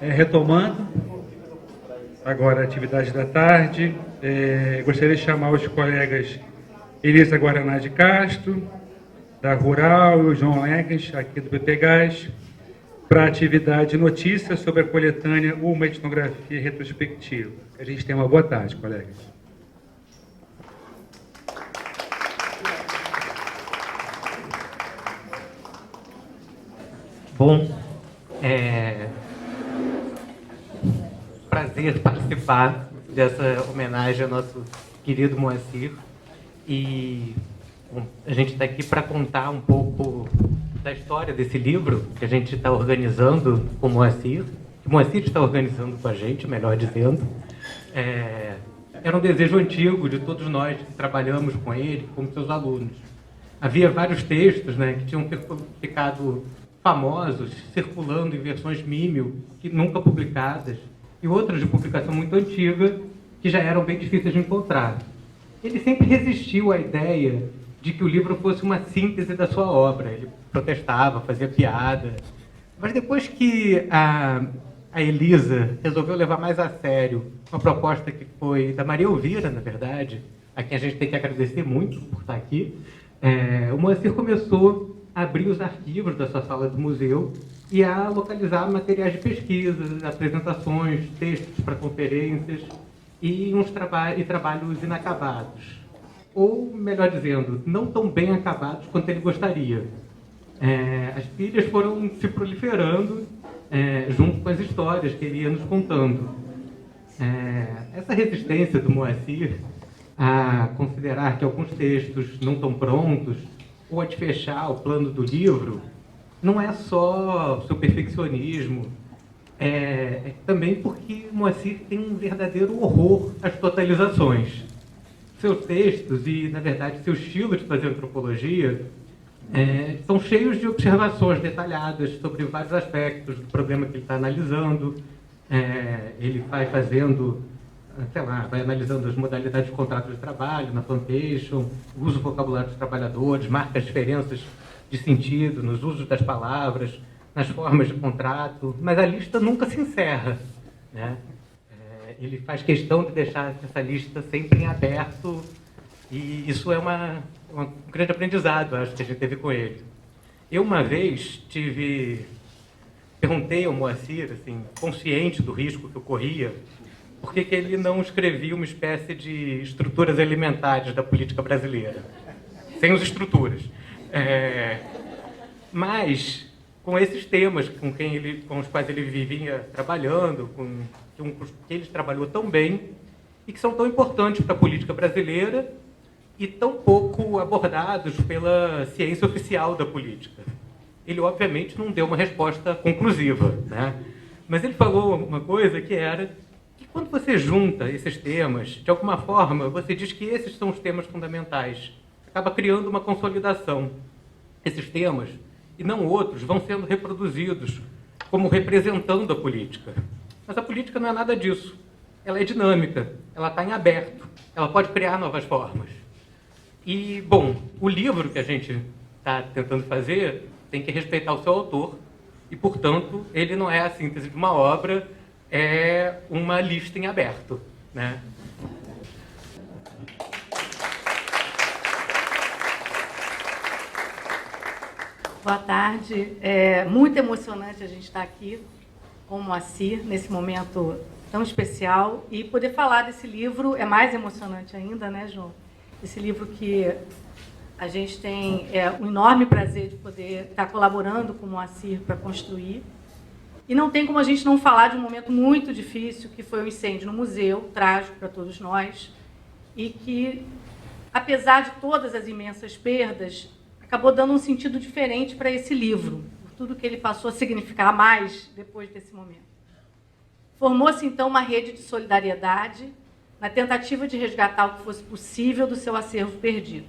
Retomando agora a atividade da tarde, gostaria de chamar os colegas Elisa Guaraná de Castro, da Rural, e o João Lengues, aqui do PPGás, para a atividade Notícias sobre a coletânea Uma Etnografia Retrospectiva. A gente tem uma boa tarde, colegas. Bom, prazer participar dessa homenagem ao nosso querido Moacir. E bom, a gente está aqui para contar um pouco da história desse livro que a gente está organizando com o Moacir, que o Moacir está organizando com a gente, melhor dizendo. Era um desejo antigo de todos nós que trabalhamos com ele, como seus alunos. Havia vários textos, né, que tinham ficado famosos, circulando em versões mímel, que nunca publicadas, e outras de publicação muito antiga, que já eram bem difíceis de encontrar. Ele sempre resistiu à ideia de que o livro fosse uma síntese da sua obra. Ele protestava, fazia piada. Mas depois que a Elisa resolveu levar mais a sério uma proposta que foi da Maria Elvira, na verdade, a quem a gente tem que agradecer muito por estar aqui, o Moacir começou a abrir os arquivos da sua sala do museu e a localizar materiais de pesquisa, apresentações, textos para conferências e trabalhos inacabados. Ou, melhor dizendo, não tão bem acabados quanto ele gostaria. As pilhas foram se proliferando junto com as histórias que ele ia nos contando. Essa resistência do Moacir a considerar que alguns textos não estão prontos ou a de fechar o plano do livro não é só seu perfeccionismo, também porque Moacir tem um verdadeiro horror às totalizações. Seus textos e, na verdade, seu estilo de fazer antropologia são cheios de observações detalhadas sobre vários aspectos do problema que ele está analisando. Ele vai fazendo, vai analisando as modalidades de contrato de trabalho na plantation, o uso do vocabulário dos trabalhadores, marca as diferenças de sentido nos usos das palavras, nas formas de contrato, mas a lista nunca se encerra, né? Ele faz questão de deixar essa lista sempre em aberto, e isso é um grande aprendizado, acho, que a gente teve com ele. Eu, uma vez, perguntei ao Moacir, assim, consciente do risco que eu corria, por que ele não escrevia uma espécie de estruturas elementares da política brasileira, sem as estruturas. Mas, com esses temas com os quais ele vivia trabalhando, que ele trabalhou tão bem e que são tão importantes para a política brasileira e tão pouco abordados pela ciência oficial da política. Ele, obviamente, não deu uma resposta conclusiva, né? Mas ele falou uma coisa que era que quando você junta esses temas, de alguma forma, você diz que esses são os temas fundamentais. Acaba criando uma consolidação. Esses temas, e não outros, vão sendo reproduzidos como representando a política. Mas a política não é nada disso. Ela é dinâmica, ela está em aberto, ela pode criar novas formas. E, bom, o livro que a gente está tentando fazer tem que respeitar o seu autor e, portanto, ele não é a síntese de uma obra, é uma lista em aberto, né? Boa tarde. É muito emocionante a gente estar aqui com o Moacir, nesse momento tão especial. E poder falar desse livro é mais emocionante ainda, né, João? Esse livro que a gente tem um enorme prazer de poder estar colaborando com o Moacir para construir. E não tem como a gente não falar de um momento muito difícil, que foi o incêndio no museu, trágico para todos nós, e que, apesar de todas as imensas perdas, acabou dando um sentido diferente para esse livro, por tudo que ele passou a significar mais depois desse momento. Formou-se, então, uma rede de solidariedade na tentativa de resgatar o que fosse possível do seu acervo perdido.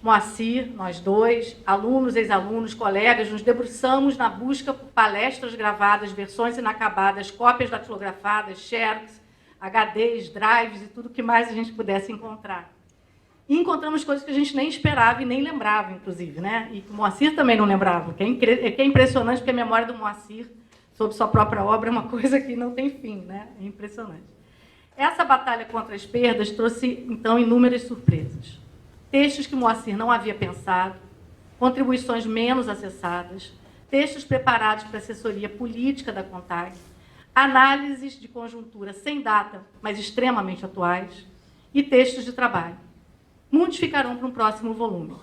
Moacir, nós dois, alunos, ex-alunos, colegas, nos debruçamos na busca por palestras gravadas, versões inacabadas, cópias datilografadas, xerox, HDs, drives e tudo que mais a gente pudesse encontrar. E encontramos coisas que a gente nem esperava e nem lembrava, inclusive, né? E que o Moacir também não lembrava, que é impressionante, porque a memória do Moacir sobre sua própria obra é uma coisa que não tem fim, né? É impressionante. Essa batalha contra as perdas trouxe, então, inúmeras surpresas. Textos que Moacir não havia pensado, contribuições menos acessadas, textos preparados para assessoria política da CONTAG, análises de conjuntura sem data, mas extremamente atuais, e textos de trabalho. Muitos ficarão para um próximo volume.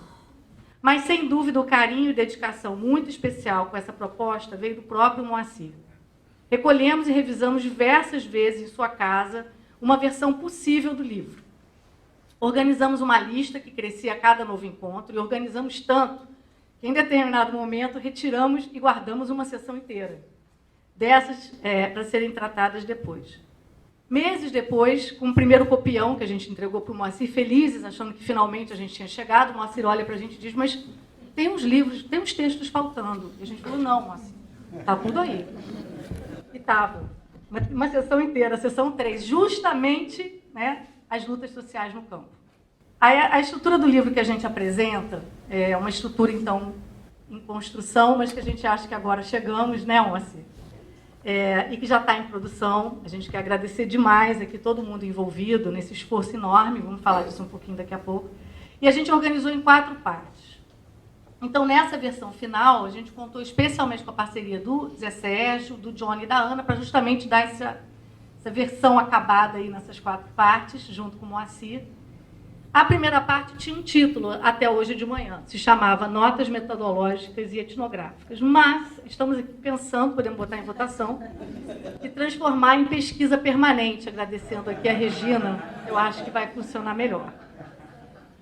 Mas, sem dúvida, o carinho e dedicação muito especial com essa proposta veio do próprio Moacir. Recolhemos e revisamos diversas vezes em sua casa uma versão possível do livro. Organizamos uma lista que crescia a cada novo encontro e organizamos tanto que, em determinado momento, retiramos e guardamos uma sessão inteira dessas para serem tratadas depois. Meses depois, com o primeiro copião que a gente entregou para o Moacir, felizes, achando que finalmente a gente tinha chegado, o Moacir olha para a gente e diz, mas tem uns livros, tem uns textos faltando. E a gente falou, não, Moacir, está tudo aí. E estava. Uma sessão inteira, a sessão 3, justamente, né, as lutas sociais no campo. A estrutura do livro que a gente apresenta é uma estrutura, então, em construção, mas que a gente acha que agora chegamos, né, Moacir? E que já está em produção. A gente quer agradecer demais aqui todo mundo envolvido nesse esforço enorme, vamos falar disso um pouquinho daqui a pouco. E a gente organizou em 4 partes. Então, nessa versão final, a gente contou especialmente com a parceria do Zé Sérgio, do Johnny e da Ana, para justamente dar essa versão acabada aí nessas 4 partes, junto com o Moacir. A primeira parte tinha um título, até hoje de manhã, se chamava Notas Metodológicas e Etnográficas, mas estamos aqui pensando, podemos botar em votação, e transformar em pesquisa permanente, agradecendo aqui a Regina, eu acho que vai funcionar melhor.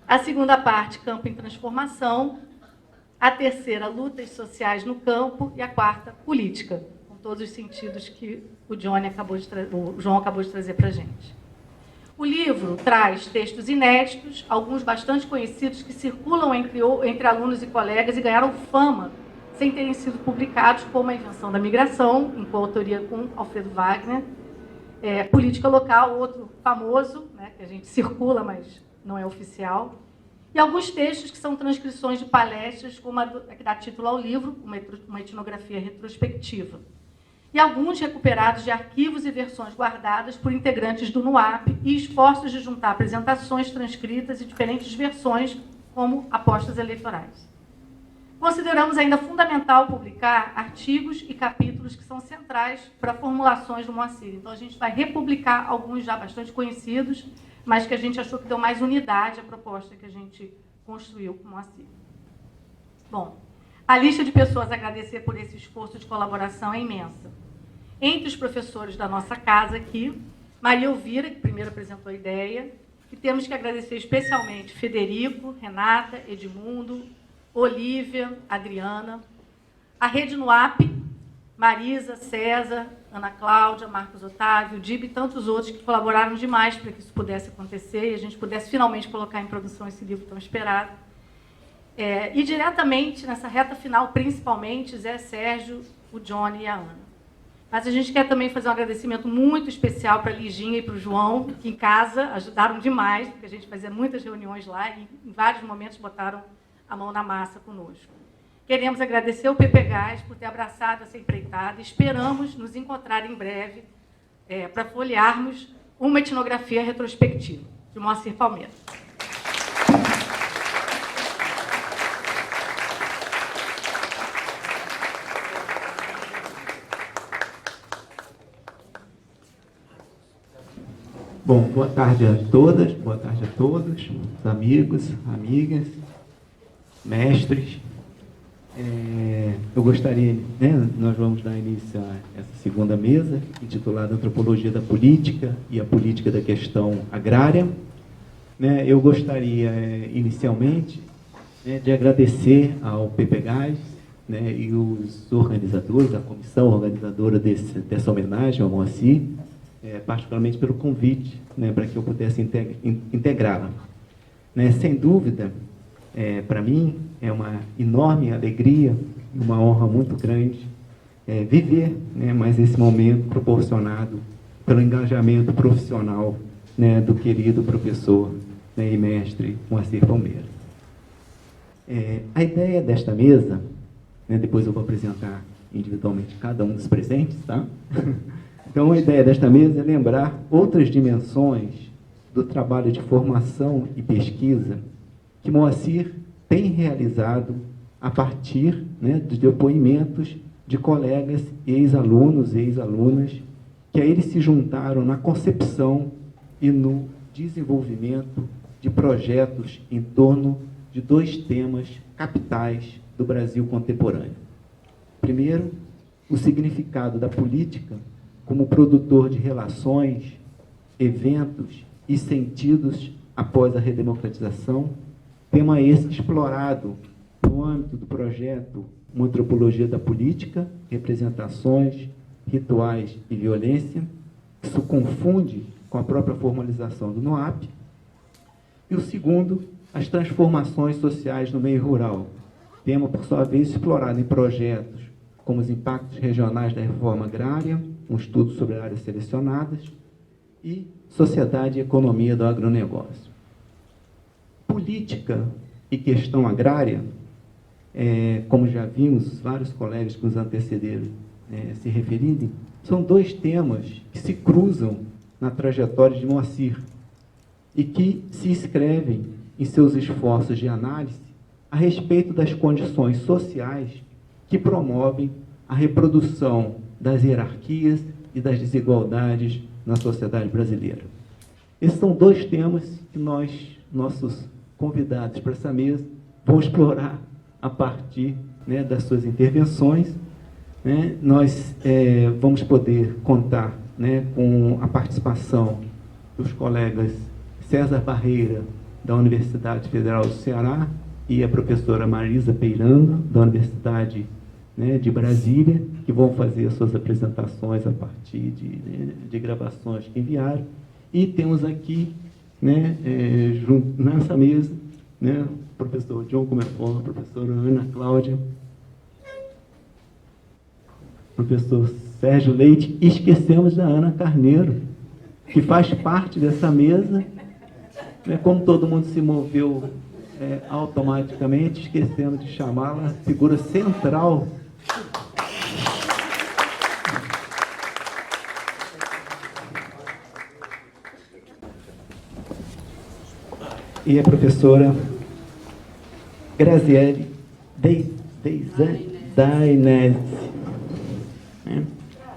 A segunda parte, Campo em Transformação. A terceira, Lutas Sociais no Campo. E a quarta, Política, com todos os sentidos que o João acabou de trazer para a gente. O livro traz textos inéditos, alguns bastante conhecidos, que circulam entre alunos e colegas e ganharam fama sem terem sido publicados, como A Invenção da Migração, em coautoria com Alfredo Wagner, Política Local, outro famoso, né, que a gente circula, mas não é oficial, e alguns textos que são transcrições de palestras, como a que dá título ao livro, uma etnografia retrospectiva. E alguns recuperados de arquivos e versões guardadas por integrantes do NUAP e esforços de juntar apresentações transcritas e diferentes versões, como apostas eleitorais. Consideramos ainda fundamental publicar artigos e capítulos que são centrais para formulações do Moacir. Então, a gente vai republicar alguns já bastante conhecidos, mas que a gente achou que deu mais unidade à proposta que a gente construiu com o Moacir. Bom, a lista de pessoas a agradecer por esse esforço de colaboração é imensa. Entre os professores da nossa casa aqui, Maria Elvira, que primeiro apresentou a ideia, e temos que agradecer especialmente Federico, Renata, Edmundo, Olívia, Adriana, a Rede NUAP, Marisa, César, Ana Cláudia, Marcos Otávio, Dib e tantos outros que colaboraram demais para que isso pudesse acontecer e a gente pudesse finalmente colocar em produção esse livro tão esperado. E diretamente, nessa reta final, principalmente, Zé Sérgio, o Johnny e a Ana. Mas a gente quer também fazer um agradecimento muito especial para a Liginha e para o João, que em casa ajudaram demais, porque a gente fazia muitas reuniões lá e em vários momentos botaram a mão na massa conosco. Queremos agradecer ao PPGás por ter abraçado essa empreitada e esperamos nos encontrar em breve para folhearmos uma etnografia retrospectiva, de Moacir Palmeira. Bom, boa tarde a todas, boa tarde a todos, amigos, amigas, mestres. Eu gostaria, nós vamos dar início a essa segunda mesa, intitulada Antropologia da Política e a Política da Questão Agrária. Eu gostaria, inicialmente, de agradecer ao PPGás e os organizadores, a comissão organizadora dessa homenagem ao Moacir, particularmente pelo convite para que eu pudesse integrá-la. Sem dúvida, para mim, é uma enorme alegria, uma honra muito grande viver mais esse momento proporcionado pelo engajamento profissional do querido professor e mestre Moacir Palmeira. A ideia desta mesa, depois eu vou apresentar individualmente cada um dos presentes, tá? Então, a ideia desta mesa é lembrar outras dimensões do trabalho de formação e pesquisa que Moacir tem realizado a partir, né, dos depoimentos de colegas, ex-alunos e ex-alunas, que a eles se juntaram na concepção e no desenvolvimento de projetos em torno de dois temas capitais do Brasil contemporâneo. Primeiro, o significado da política como produtor de relações, eventos e sentidos após a redemocratização, tema esse explorado no âmbito do projeto Uma Antropologia da Política, Representações, Rituais e Violência, que se confunde com a própria formalização do NOAP. E o segundo, as transformações sociais no meio rural, tema, por sua vez, explorado em projetos como os impactos regionais da reforma agrária, um estudo sobre áreas selecionadas, e sociedade e economia do agronegócio. Política e questão agrária, como já vimos vários colegas que nos antecederam se referirem, são dois temas que se cruzam na trajetória de Moacir e que se inscrevem em seus esforços de análise a respeito das condições sociais que promovem a reprodução das hierarquias e das desigualdades na sociedade brasileira. Esses são dois temas que nossos convidados para essa mesa, vão explorar a partir, né, das suas intervenções. Né? Nós vamos poder contar, né, com a participação dos colegas César Barreira, da Universidade Federal do Ceará, e a professora Marisa Peirano, da Universidade, né, de Brasília, que vão fazer suas apresentações a partir de gravações que enviaram. E temos aqui, né, nessa mesa, né, o professor John Comerford, a professora Ana Cláudia, professor Sérgio Leite, e esquecemos da Ana Carneiro, que faz parte dessa mesa. Né, como todo mundo se moveu automaticamente, esquecemos de chamá-la figura central. E a professora Graziele Dainese.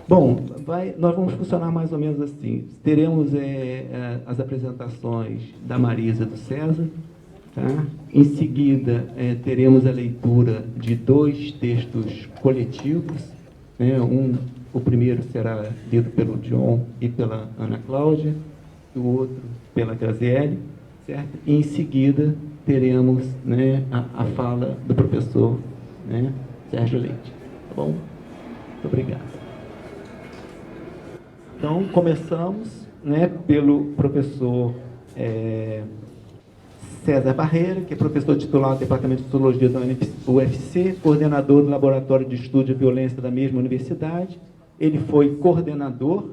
Bom, nós vamos funcionar mais ou menos assim. Teremos as apresentações da Marisa e do César. Tá? Em seguida, teremos a leitura de dois textos coletivos. Né? O primeiro será lido pelo John e pela Ana Cláudia, o outro pela Graziele. Certo? E, em seguida, teremos, né, a fala do professor, né, Sérgio Leite. Tá bom? Muito obrigado. Então, começamos, né, pelo professor César Barreira, que é professor titular do Departamento de Sociologia da UFC, coordenador do Laboratório de Estudo de Violência da mesma universidade. Ele foi coordenador,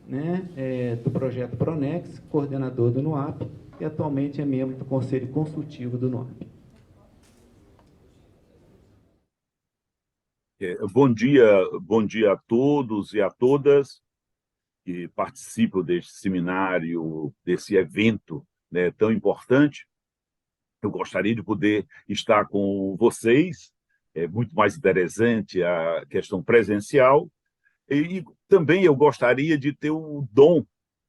né, do projeto Pronex, coordenador do NOAP, e atualmente é membro do Conselho Consultivo do NOAP. Bom dia a todos e a todas que participam deste seminário, desse evento, né, tão importante. Eu gostaria de poder estar com vocês, é muito mais interessante a questão presencial, e também eu gostaria de ter o dom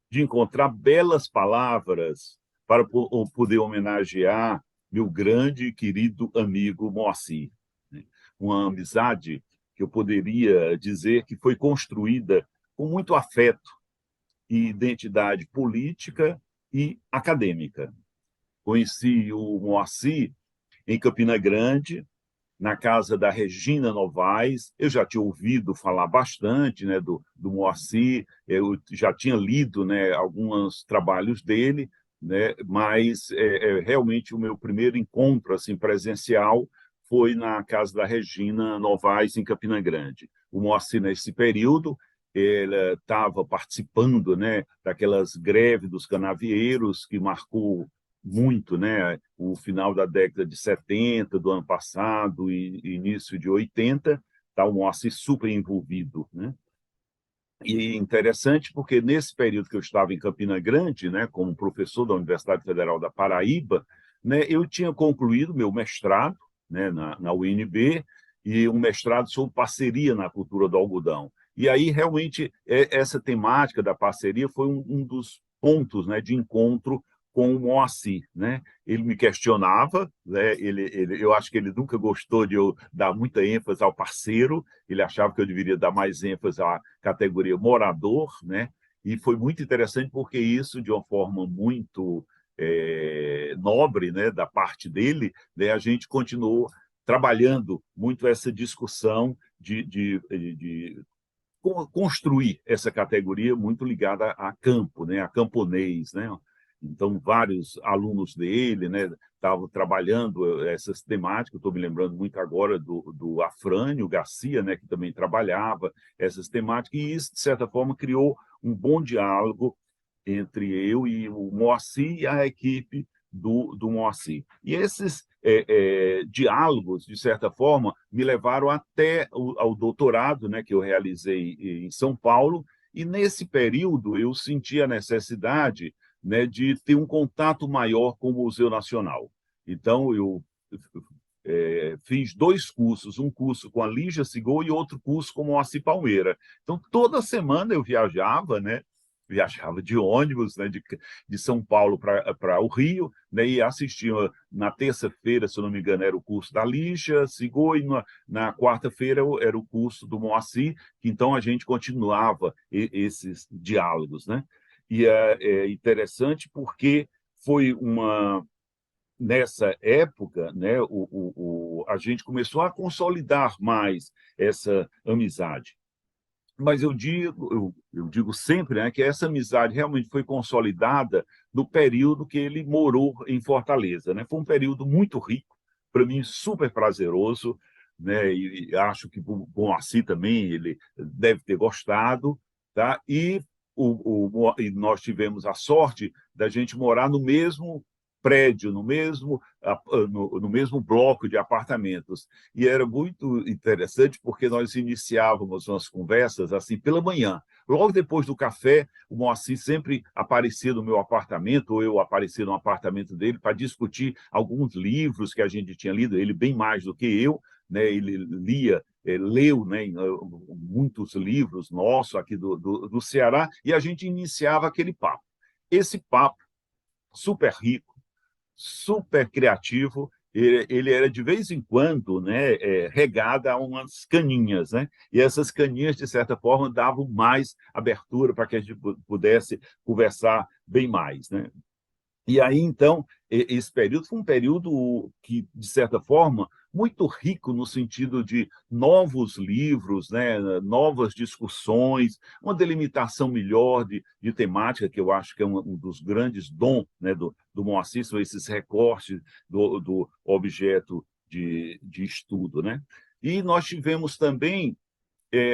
de encontrar belas palavras para poder homenagear meu grande e querido amigo Moacir. Uma amizade que eu poderia dizer que foi construída com muito afeto e identidade política e acadêmica. Conheci o Moacir em Campina Grande, na casa da Regina Novaes. Eu já tinha ouvido falar bastante, né, do Moacir, eu já tinha lido, né, alguns trabalhos dele, né, mas realmente o meu primeiro encontro assim, presencial foi na casa da Regina Novaes, em Campina Grande. O Moacir, nesse período, ele estava participando, né, daquelas greves dos canavieiros, que marcou muito, né, o final da década de 70, do ano passado, e início de 80, tá o Moacir super envolvido, né? E interessante porque nesse período que eu estava em Campina Grande, né, como professor da Universidade Federal da Paraíba, né, eu tinha concluído meu mestrado, né, na UNB, e um mestrado sobre parceria na cultura do algodão. E aí, realmente, essa temática da parceria foi um dos pontos, né, de encontro com o Moacir, né? Ele me questionava, né? Eu acho que ele nunca gostou de eu dar muita ênfase ao parceiro, ele achava que eu deveria dar mais ênfase à categoria morador, né? E foi muito interessante porque isso, de uma forma muito nobre, né, da parte dele, né, a gente continuou trabalhando muito essa discussão de construir essa categoria muito ligada a campo, né, a camponês, né? Então, vários alunos dele, né, estavam trabalhando essas temáticas. Estou me lembrando muito agora do Afrânio Garcia, né, que também trabalhava essas temáticas, e isso, de certa forma, criou um bom diálogo entre eu e o Moacir e a equipe do Moacir. E esses diálogos, de certa forma, me levaram até ao doutorado, né, que eu realizei em São Paulo, e nesse período eu senti a necessidade, né, de ter um contato maior com o Museu Nacional. Então, eu fiz 2 cursos, um curso com a Lígia Sigol e outro curso com o Moacir Palmeira. Então, toda semana eu viajava, né, de ônibus, né, de São Paulo para o Rio, né, e assistia na terça-feira, se eu não me engano, era o curso da Lígia Sigol, e na quarta-feira era o curso do Moacir, que então a gente continuava esses diálogos, né? E é interessante porque foi nessa época, né, a gente começou a consolidar mais essa amizade. Mas eu digo sempre, né, que essa amizade realmente foi consolidada no período que ele morou em Fortaleza, né? Foi um período muito rico, para mim super prazeroso, né? E acho que o Moacir também ele deve ter gostado, tá? E nós tivemos a sorte da gente morar no mesmo prédio, no mesmo bloco de apartamentos. E era muito interessante porque nós iniciávamos umas conversas assim pela manhã. Logo depois do café, o Moacir sempre aparecia no meu apartamento, ou eu aparecia no apartamento dele, para discutir alguns livros que a gente tinha lido, ele bem mais do que eu, né? Ele leu, né, muitos livros nossos aqui do Ceará, e a gente iniciava aquele papo. Esse papo super rico, super criativo, ele era de vez em quando, né, regada a umas caninhas, né? E essas caninhas, de certa forma, davam mais abertura para que a gente pudesse conversar bem mais, né? E aí, então, esse período foi um período que, de certa forma, muito rico no sentido de novos livros, né, novas discussões, uma delimitação melhor de temática, que eu acho que é um dos grandes dons, né, do Moacir, são esses recortes do objeto de estudo, né? E nós tivemos também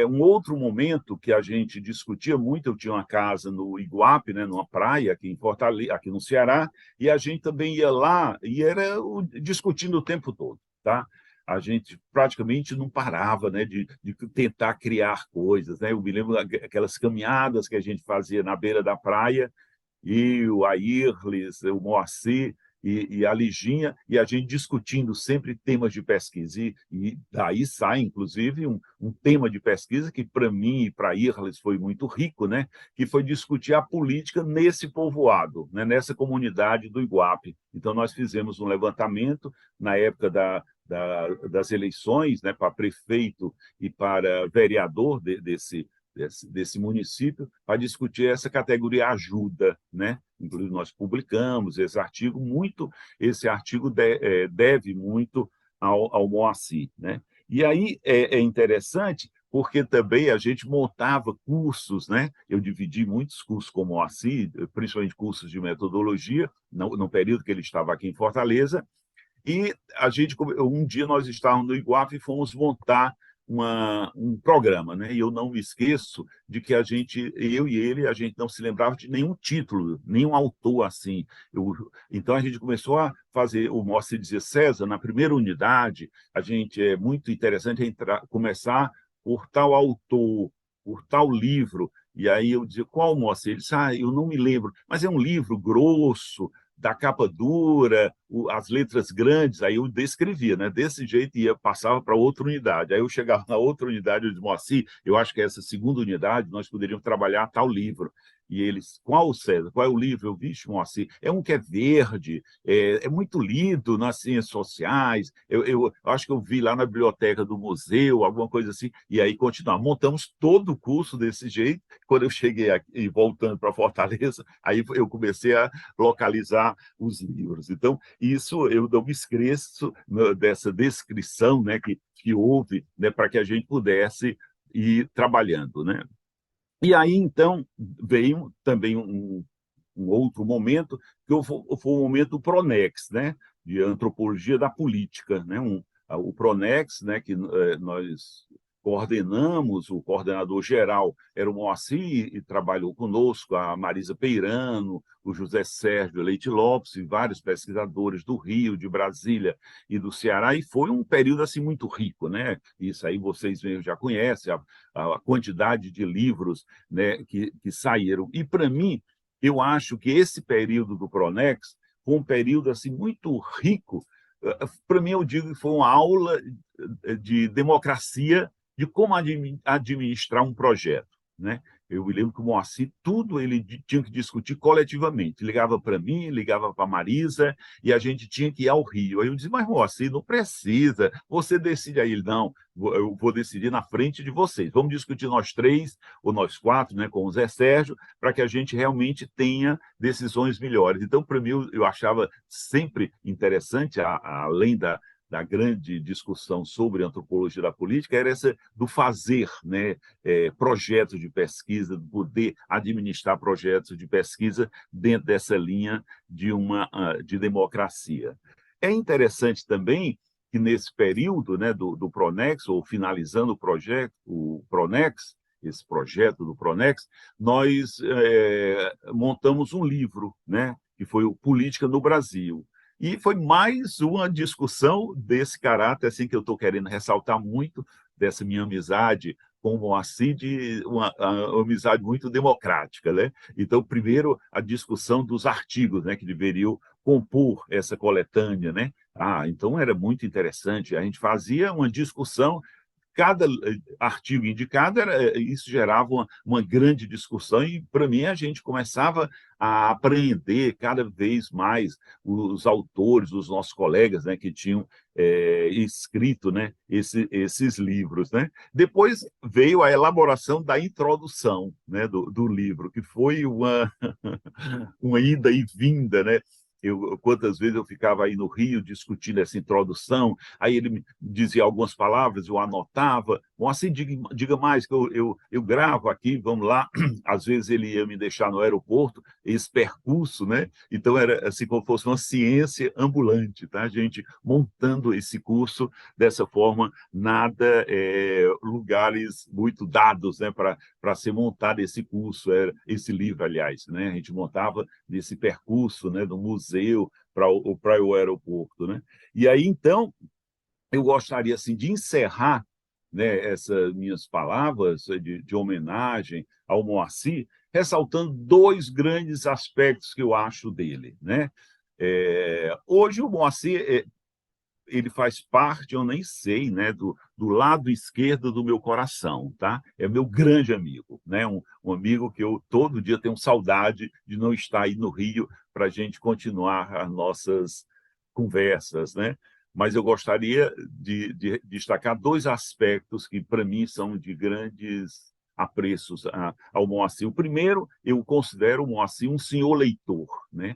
um outro momento que a gente discutia muito. Eu tinha uma casa no Iguape, né, numa praia aqui em Fortaleza, aqui no Ceará, e a gente também ia lá e era discutindo o tempo todo, tá? A gente praticamente não parava, né, de tentar criar coisas, né? Eu me lembro aquelas caminhadas que a gente fazia na beira da praia, e o Airles, o Moacir e a Liginha, e a gente discutindo sempre temas de pesquisa. E daí sai, inclusive, um tema de pesquisa que, para mim e para a Irles, foi muito rico, né? Que foi discutir a política nesse povoado, né? Nessa comunidade do Iguape. Então, nós fizemos um levantamento na época das eleições, né, para prefeito e para vereador desse município, para discutir essa categoria ajuda, né? Inclusive, nós publicamos esse artigo deve muito ao Moacir, né? E aí é interessante porque também a gente montava cursos, né? Eu dividi muitos cursos com o Moacir, principalmente cursos de metodologia, no período que ele estava aqui em Fortaleza, e um dia nós estávamos no Iguape e fomos montar um programa, né? E eu não me esqueço de que eu e ele, a gente não se lembrava de nenhum título, nenhum autor assim. Então a gente começou a fazer, o Moacir dizia, César, na primeira unidade, a gente é muito interessante começar por tal autor, por tal livro. E aí eu dizia, qual, Moacir? Ele disse, eu não me lembro, mas é um livro grosso, da capa dura, as letras grandes, aí eu descrevia, né? Desse jeito passava para outra unidade. Aí eu chegava na outra unidade, eu disse, Moacir, eu acho que essa segunda unidade nós poderíamos trabalhar tal livro. E eles, qual, César? Qual é o livro? Eu, vixe, Moacir, é um que é verde, é muito lido nas ciências sociais, eu acho que eu vi lá na biblioteca do museu, alguma coisa assim, e aí continuamos. Montamos todo o curso desse jeito. Quando eu cheguei aqui, voltando para Fortaleza, aí eu comecei a localizar os livros. Então, isso eu não me esqueço, né, dessa descrição, né, que houve, né, para que a gente pudesse ir trabalhando, né? E aí, então, veio também um outro momento, que foi o momento do Pronex, né, de antropologia da política, né, o Pronex, né, que nós coordenamos, o coordenador geral era o Moacir, e trabalhou conosco a Marisa Peirano, o José Sérgio Leite Lopes, e vários pesquisadores do Rio, de Brasília e do Ceará, e foi um período assim muito rico, né? Isso aí vocês já conhecem, a quantidade de livros, né, que saíram. E, para mim, eu acho que esse período do Pronex foi um período assim, muito rico. Para mim, eu digo que foi uma aula de democracia, de como administrar um projeto, né? Eu me lembro que o Moacir, tudo ele tinha que discutir coletivamente. Ligava para mim, ligava para a Marisa, e a gente tinha que ir ao Rio. Aí eu dizia, mas Moacir, não precisa, você decide aí. Ele, não, eu vou decidir na frente de vocês. Vamos discutir nós três, ou nós quatro, né, com o Zé Sérgio, para que a gente realmente tenha decisões melhores. Então, para mim, eu achava sempre interessante, além da grande discussão sobre antropologia da política, era essa do fazer, né, projetos de pesquisa, do poder administrar projetos de pesquisa dentro dessa linha de democracia. É interessante também que, nesse período, né, do Pronex, ou finalizando o Pronex, esse projeto do Pronex, nós montamos um livro, né, que foi o Política no Brasil. E foi mais uma discussão desse caráter, assim, que eu estou querendo ressaltar muito, dessa minha amizade com o Moacir, de uma amizade muito democrática, né? Então, primeiro, a discussão dos artigos, né, que deveriam compor essa coletânea, né? Então era muito interessante. A gente fazia uma discussão, cada artigo indicado, isso gerava uma grande discussão, e, para mim, a gente começava a aprender cada vez mais os autores, os nossos colegas, né, que tinham escrito, né, esses livros, né? Depois veio a elaboração da introdução, né, do livro, que foi uma ida e vinda, né? Quantas vezes eu ficava aí no Rio discutindo essa introdução, aí ele me dizia algumas palavras, eu anotava, bom, assim, diga mais, que eu gravo aqui, vamos lá. Às vezes ele ia me deixar no aeroporto, esse percurso, né? Então era assim como fosse uma ciência ambulante, tá? A gente montando esse curso dessa forma, nada, lugares muito dados, né, para ser montado esse curso, esse livro, aliás, né? A gente montava nesse percurso, né, do museu para o aeroporto, né? E aí, então, eu gostaria assim, de encerrar, né, essas minhas palavras de homenagem ao Moacir, ressaltando dois grandes aspectos que eu acho dele, né? Hoje, o Moacir ele faz parte, eu nem sei, né, do lado esquerdo do meu coração, tá? É meu grande amigo, né? Um amigo que eu todo dia tenho saudade de não estar aí no Rio para a gente continuar as nossas conversas, né? Mas eu gostaria de destacar dois aspectos que, para mim, são de grandes apreços ao Moacir. O primeiro, eu considero o Moacir um senhor leitor, né?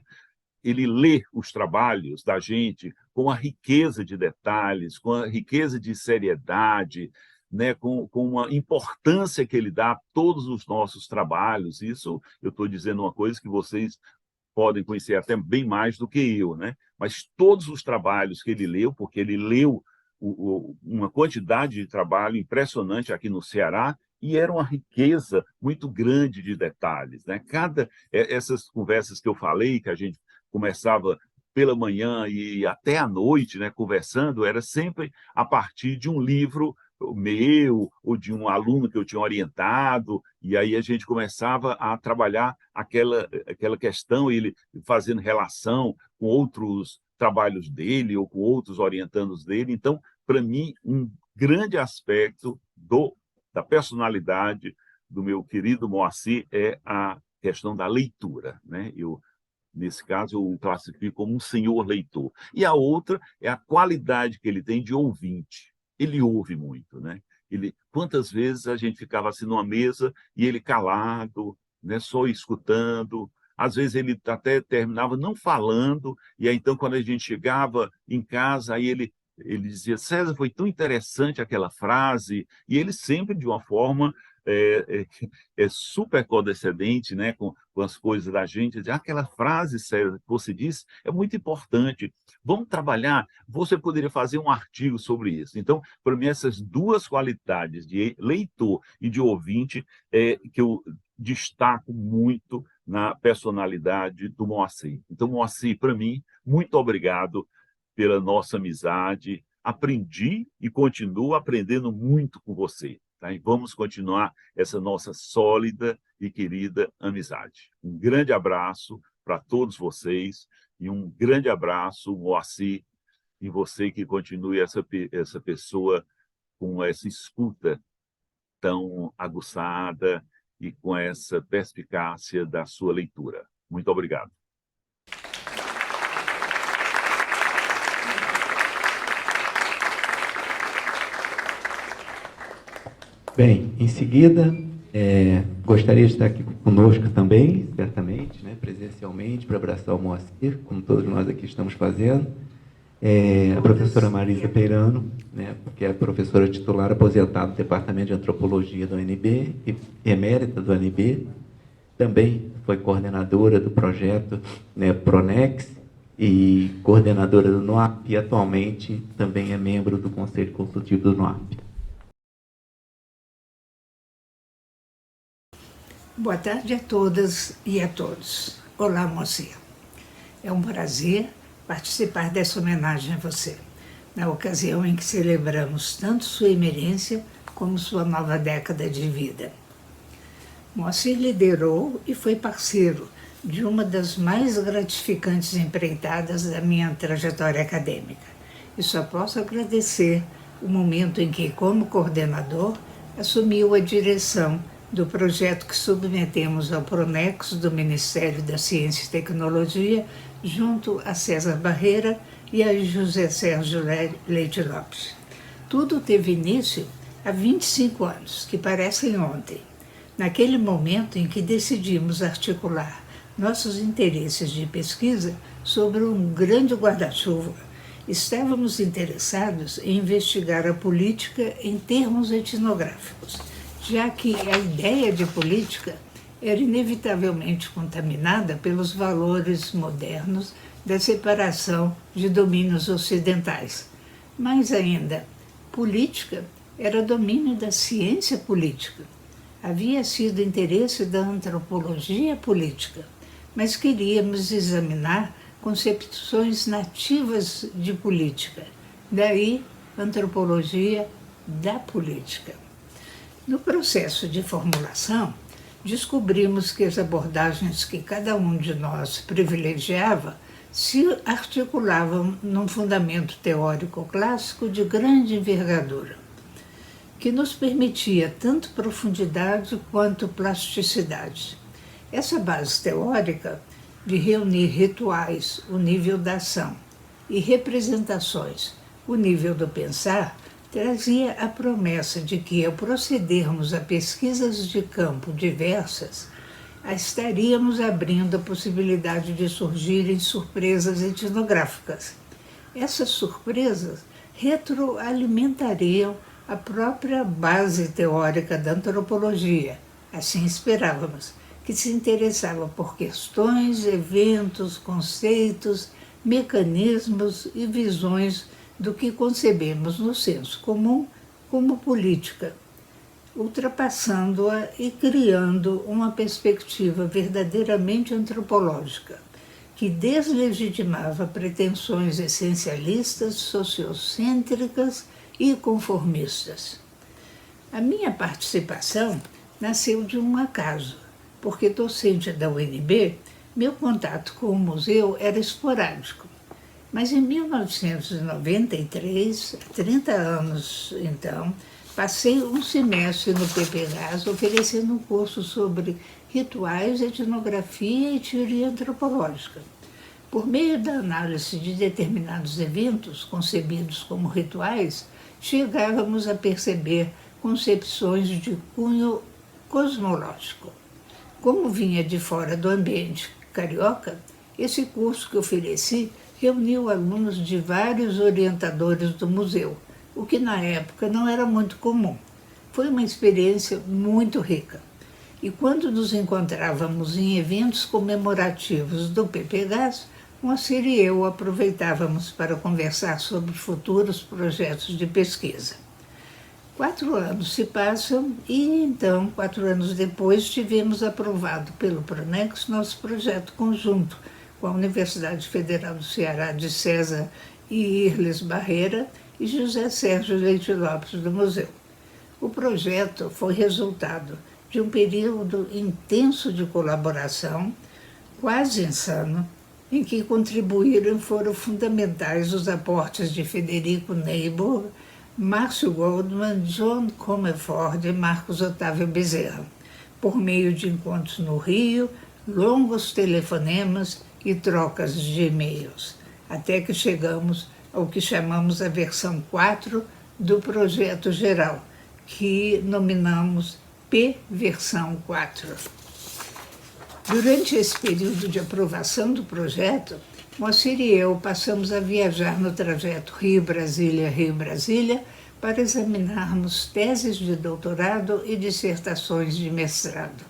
Ele lê os trabalhos da gente com a riqueza de detalhes, com a riqueza de seriedade, né, com uma importância que ele dá a todos os nossos trabalhos. Isso eu estou dizendo uma coisa que vocês podem conhecer até bem mais do que eu, né? Mas todos os trabalhos que ele leu, porque ele leu uma quantidade de trabalho impressionante aqui no Ceará, e era uma riqueza muito grande de detalhes, né? Essas conversas que eu falei, que a gente começava pela manhã e até à noite, né, conversando, era sempre a partir de um livro meu ou de um aluno que eu tinha orientado, e aí a gente começava a trabalhar aquela questão, ele fazendo relação com outros trabalhos dele ou com outros orientandos dele. Então, para mim, um grande aspecto da personalidade do meu querido Moacir é a questão da leitura, né? Nesse caso, eu o classifico como um senhor leitor. E a outra é a qualidade que ele tem de ouvinte. Ele ouve muito, né? Quantas vezes a gente ficava assim numa mesa e ele calado, né, só escutando. Às vezes ele até terminava não falando, e aí então quando a gente chegava em casa, aí ele dizia: César, foi tão interessante aquela frase, e ele sempre de uma forma super condescendente, né, com as coisas da gente, dizer: aquela frase, César, que você disse é muito importante, vamos trabalhar, você poderia fazer um artigo sobre isso. Então, para mim, essas duas qualidades de leitor e de ouvinte que eu destaco muito na personalidade do Moacir. Então, Moacir, para mim, muito obrigado pela nossa amizade. Aprendi e continuo aprendendo muito com você. Tá? E vamos continuar essa nossa sólida e querida amizade. Um grande abraço para todos vocês e um grande abraço, Moacir, e você que continue essa pessoa com essa escuta tão aguçada e com essa perspicácia da sua leitura. Muito obrigado. Bem, em seguida, gostaria de estar aqui conosco também, certamente, né, presencialmente, para abraçar o Moacir, como todos nós aqui estamos fazendo, a professora Marisa Peirano, né, que é a professora titular aposentada do Departamento de Antropologia do UNB, e emérita do UNB, também foi coordenadora do projeto, né, Pronex, e coordenadora do NOAP, e atualmente também é membro do Conselho Consultivo do NOAP. Boa tarde a todas e a todos. Olá, Moacir. É um prazer participar dessa homenagem a você, na ocasião em que celebramos tanto sua emerência como sua nova década de vida. Moacir liderou e foi parceiro de uma das mais gratificantes empreitadas da minha trajetória acadêmica. E só posso agradecer o momento em que, como coordenador, assumiu a direção do projeto que submetemos ao Pronex do Ministério da Ciência e Tecnologia, junto a César Barreira e a José Sérgio Leite Lopes. Tudo teve início há 25 anos, que parecem ontem, naquele momento em que decidimos articular nossos interesses de pesquisa sobre um grande guarda-chuva. Estávamos interessados em investigar a política em termos etnográficos, já que a ideia de política era inevitavelmente contaminada pelos valores modernos da separação de domínios ocidentais. Mais ainda, política era domínio da ciência política. Havia sido interesse da antropologia política, mas queríamos examinar concepções nativas de política. Daí, antropologia da política. No processo de formulação, descobrimos que as abordagens que cada um de nós privilegiava se articulavam num fundamento teórico clássico de grande envergadura, que nos permitia tanto profundidade quanto plasticidade. Essa base teórica de reunir rituais, o nível da ação, e representações, o nível do pensar, trazia a promessa de que, ao procedermos a pesquisas de campo diversas, estaríamos abrindo a possibilidade de surgirem surpresas etnográficas. Essas surpresas retroalimentariam a própria base teórica da antropologia, assim esperávamos, que se interessava por questões, eventos, conceitos, mecanismos e visões do que concebemos no senso comum como política, ultrapassando-a e criando uma perspectiva verdadeiramente antropológica, que deslegitimava pretensões essencialistas, sociocêntricas e conformistas. A minha participação nasceu de um acaso, porque, docente da UNB, meu contato com o museu era esporádico. Mas em 1993, há 30 anos então, passei um semestre no PPGás oferecendo um curso sobre rituais, etnografia e teoria antropológica. Por meio da análise de determinados eventos concebidos como rituais, chegávamos a perceber concepções de cunho cosmológico. Como vinha de fora do ambiente carioca, esse curso que ofereci reuniu alunos de vários orientadores do museu, o que na época não era muito comum. Foi uma experiência muito rica. E quando nos encontrávamos em eventos comemorativos do PPGás, Moacir e eu aproveitávamos para conversar sobre futuros projetos de pesquisa. 4 anos se passam e, então, 4 anos depois, tivemos aprovado pelo Pronex nosso projeto conjunto com a Universidade Federal do Ceará de César e Irles Barreira e José Sérgio Leite Lopes do museu. O projeto foi resultado de um período intenso de colaboração, quase insano, em que contribuíram e foram fundamentais os aportes de Federico Neighbor, Márcio Goldman, John Comerford e Marcos Otávio Bezerra, por meio de encontros no Rio, longos telefonemas e trocas de e-mails, até que chegamos ao que chamamos a versão 4 do projeto geral, que nominamos P-versão 4. Durante esse período de aprovação do projeto, Moacir e eu passamos a viajar no trajeto Rio-Brasília para examinarmos teses de doutorado e dissertações de mestrado.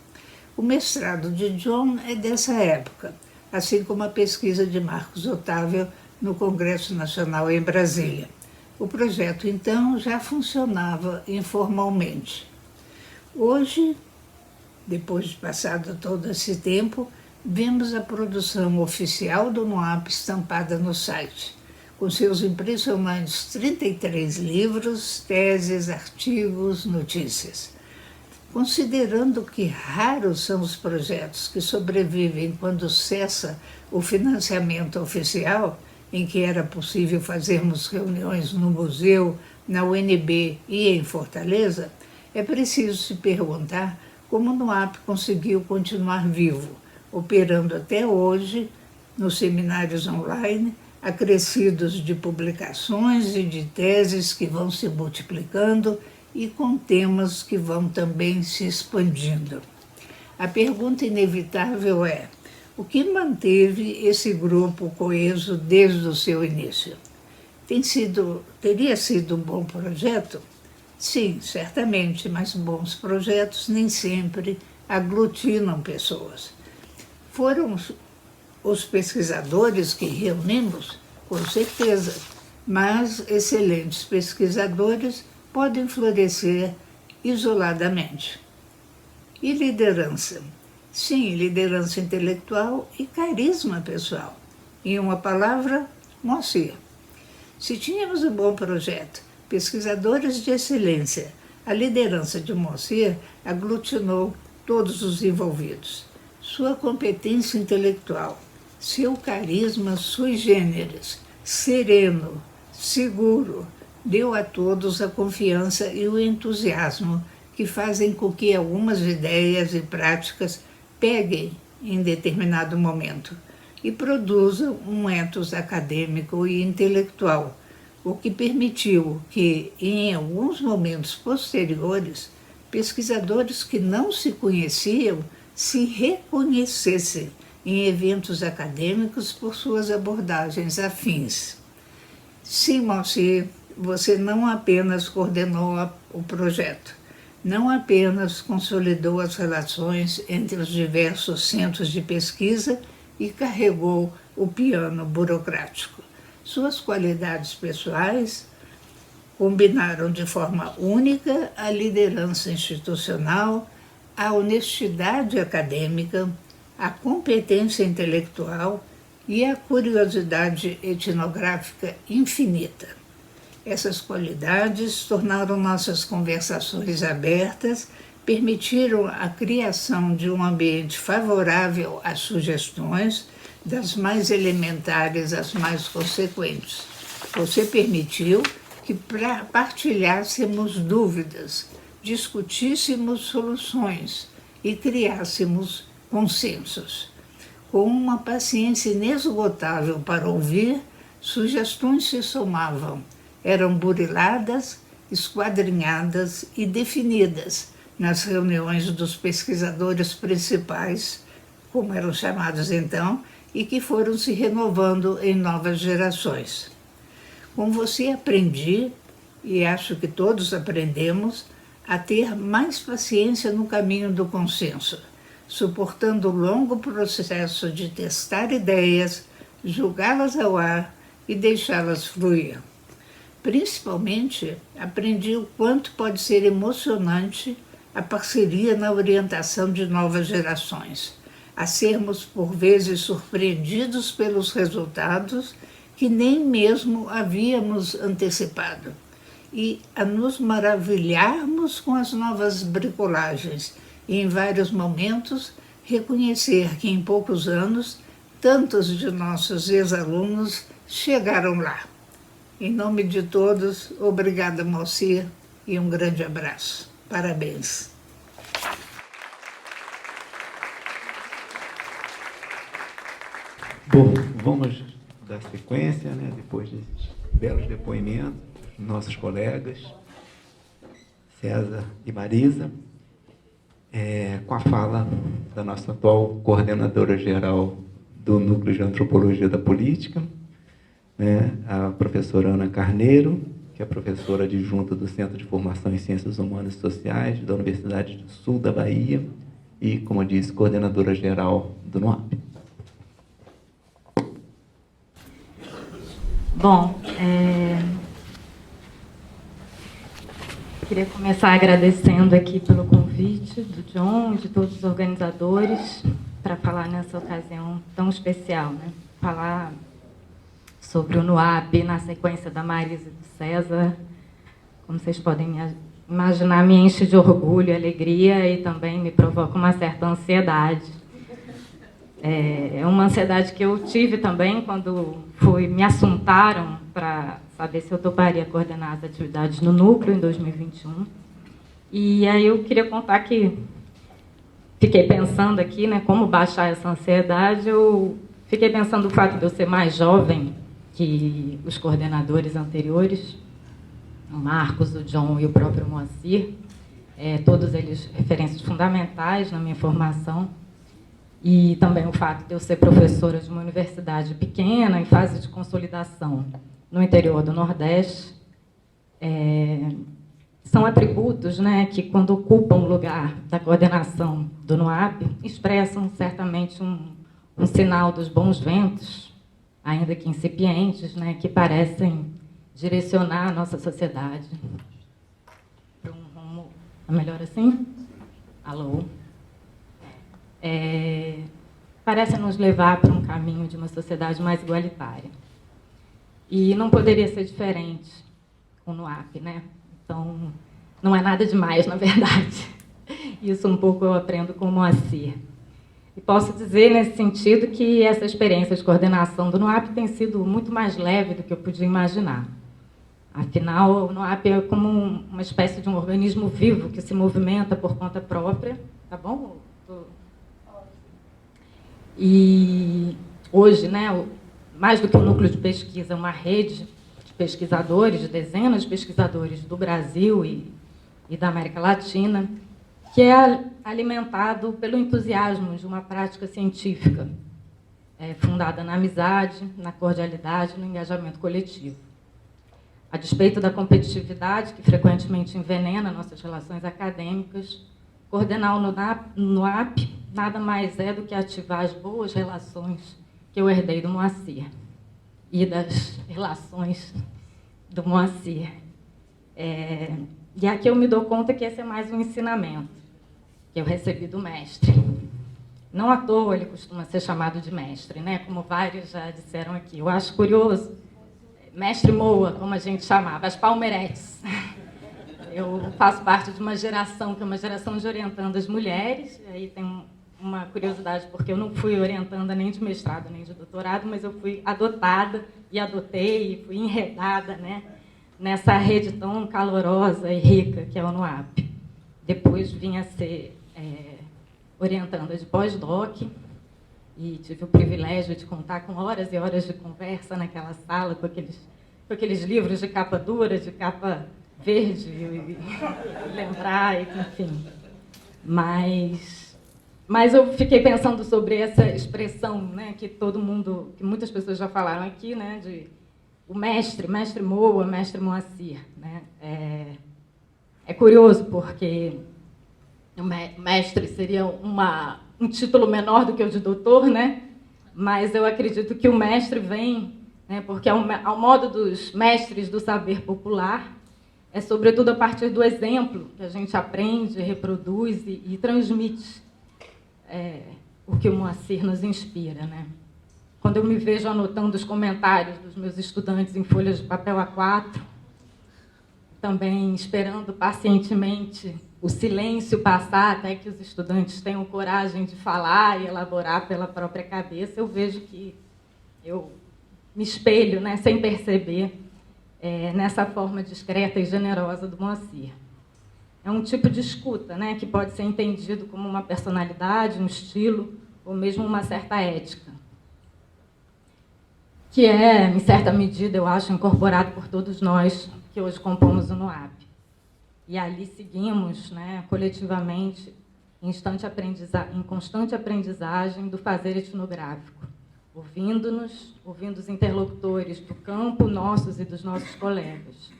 O mestrado de John é dessa época, assim como a pesquisa de Marcos Otávio no Congresso Nacional em Brasília. O projeto, então, já funcionava informalmente. Hoje, depois de passado todo esse tempo, vemos a produção oficial do NUAP estampada no site, com seus impressionantes 33 livros, teses, artigos, notícias. Considerando que raros são os projetos que sobrevivem quando cessa o financiamento oficial, em que era possível fazermos reuniões no museu, na UNB e em Fortaleza, é preciso se perguntar como o NUAP conseguiu continuar vivo, operando até hoje nos seminários online, acrescidos de publicações e de teses que vão se multiplicando e com temas que vão também se expandindo. A pergunta inevitável é: o que manteve esse grupo coeso desde o seu início? Teria sido um bom projeto? Sim, certamente, mas bons projetos nem sempre aglutinam pessoas. Foram os pesquisadores que reunimos? Com certeza, mas excelentes pesquisadores podem florescer isoladamente. E liderança? Sim, liderança intelectual e carisma pessoal. Em uma palavra, Moacir. Se tínhamos um bom projeto, pesquisadores de excelência, a liderança de Moacir aglutinou todos os envolvidos. Sua competência intelectual, seu carisma sui generis, sereno, seguro, deu a todos a confiança e o entusiasmo que fazem com que algumas ideias e práticas peguem em determinado momento e produzam um ethos acadêmico e intelectual, o que permitiu que, em alguns momentos posteriores, pesquisadores que não se conheciam se reconhecessem em eventos acadêmicos por suas abordagens afins. Sim, Moacir, você não apenas coordenou o projeto, não apenas consolidou as relações entre os diversos centros de pesquisa e carregou o piano burocrático. Suas qualidades pessoais combinaram de forma única a liderança institucional, a honestidade acadêmica, a competência intelectual e a curiosidade etnográfica infinita. Essas qualidades tornaram nossas conversações abertas, permitiram a criação de um ambiente favorável às sugestões, das mais elementares às mais consequentes. Você permitiu que partilhássemos dúvidas, discutíssemos soluções e criássemos consensos. Com uma paciência inesgotável para ouvir, sugestões se somavam, eram buriladas, esquadrinhadas e definidas nas reuniões dos pesquisadores principais, como eram chamados então, e que foram se renovando em novas gerações. Com você aprendi, e acho que todos aprendemos, a ter mais paciência no caminho do consenso, suportando o longo processo de testar ideias, julgá-las ao ar e deixá-las fluir. Principalmente, aprendi o quanto pode ser emocionante a parceria na orientação de novas gerações, a sermos por vezes surpreendidos pelos resultados que nem mesmo havíamos antecipado, e a nos maravilharmos com as novas bricolagens e, em vários momentos, reconhecer que em poucos anos tantos de nossos ex-alunos chegaram lá. Em nome de todos, obrigada, Moacir, e um grande abraço. Parabéns. Bom, vamos dar sequência, né, depois desses belos depoimentos dos nossos colegas, César e Marisa, com a fala da nossa atual coordenadora-geral do Núcleo de Antropologia da Política, né, a professora Ana Carneiro, que é professora adjunta do Centro de Formação em Ciências Humanas e Sociais da Universidade do Sul da Bahia e, como eu disse, coordenadora-geral do NUAP. Bom, queria começar agradecendo aqui pelo convite do John e de todos os organizadores para falar nessa ocasião tão especial, né? Falar sobre o NUAP na sequência da Marisa e do César, como vocês podem imaginar, me enche de orgulho e alegria e também me provoca uma certa ansiedade. É uma ansiedade que eu tive também quando me assuntaram para saber se eu toparia coordenar as atividades no núcleo em 2021. E aí eu queria contar que fiquei pensando aqui, né, como baixar essa ansiedade. Eu fiquei pensando no fato de eu ser mais jovem que os coordenadores anteriores, o Marcos, o John e o próprio Moacir, todos eles referências fundamentais na minha formação. E também o fato de eu ser professora de uma universidade pequena, em fase de consolidação, no interior do Nordeste, são atributos, né, que, quando ocupam o lugar da coordenação do NUAP, expressam certamente um sinal dos bons ventos, ainda que incipientes, né, que parecem direcionar a nossa sociedade para um rumo... É melhor assim? Alô? Parece nos levar para um caminho de uma sociedade mais igualitária. E não poderia ser diferente com o NUAP, né? Então, não é nada demais, na verdade. Isso um pouco eu aprendo com o Moacir. E posso dizer, nesse sentido, que essa experiência de coordenação do NUAP tem sido muito mais leve do que eu podia imaginar. Afinal, o NUAP é como uma espécie de um organismo vivo que se movimenta por conta própria. Tá bom? E hoje, né, mais do que um núcleo de pesquisa, uma rede de pesquisadores, de dezenas de pesquisadores do Brasil e da América Latina, que é alimentado pelo entusiasmo de uma prática científica, fundada na amizade, na cordialidade, no engajamento coletivo. A despeito da competitividade, que frequentemente envenena nossas relações acadêmicas, coordenar o NUAP nada mais é do que ativar as boas relações que eu herdei do Moacir. e das relações do Moacir. E aqui eu me dou conta que esse é mais um ensinamento que eu recebi do mestre. Não à toa ele costuma ser chamado de mestre, né? Como vários já disseram aqui. Eu acho curioso, mestre Moa, como a gente chamava, as palmeiretes. Eu faço parte de uma geração que é uma geração de orientandas mulheres, e aí tem uma curiosidade, porque eu não fui orientanda nem de mestrado, nem de doutorado, mas eu fui adotada e adotei, e fui enredada, né, nessa rede tão calorosa e rica que é o NUAP. Depois vim a ser orientanda de pós-doc, e tive o privilégio de contar com horas e horas de conversa naquela sala, com aqueles livros de capa dura, de capa verde, e lembrar, enfim. Mas eu fiquei pensando sobre essa expressão, né, que muitas pessoas já falaram aqui, né, de o mestre Moa, mestre Moacir, né? É curioso porque o mestre seria um título menor do que o de doutor, né? Mas eu acredito que o mestre vem, né, porque ao modo dos mestres do saber popular, é sobretudo a partir do exemplo que a gente aprende, reproduz e transmite o que o Moacir nos inspira, né? Quando eu me vejo anotando os comentários dos meus estudantes em folhas de papel A4, também esperando pacientemente o silêncio passar até que os estudantes tenham coragem de falar e elaborar pela própria cabeça, eu vejo que eu me espelho, né, sem perceber, nessa forma discreta e generosa do Moacir. É um tipo de escuta, né, que pode ser entendido como uma personalidade, um estilo, ou mesmo uma certa ética, que é, em certa medida, eu acho, incorporado por todos nós que hoje compomos o NUAP. E ali seguimos, né, coletivamente, em constante aprendizagem do fazer etnográfico, ouvindo os interlocutores do campo, nossos e dos nossos colegas.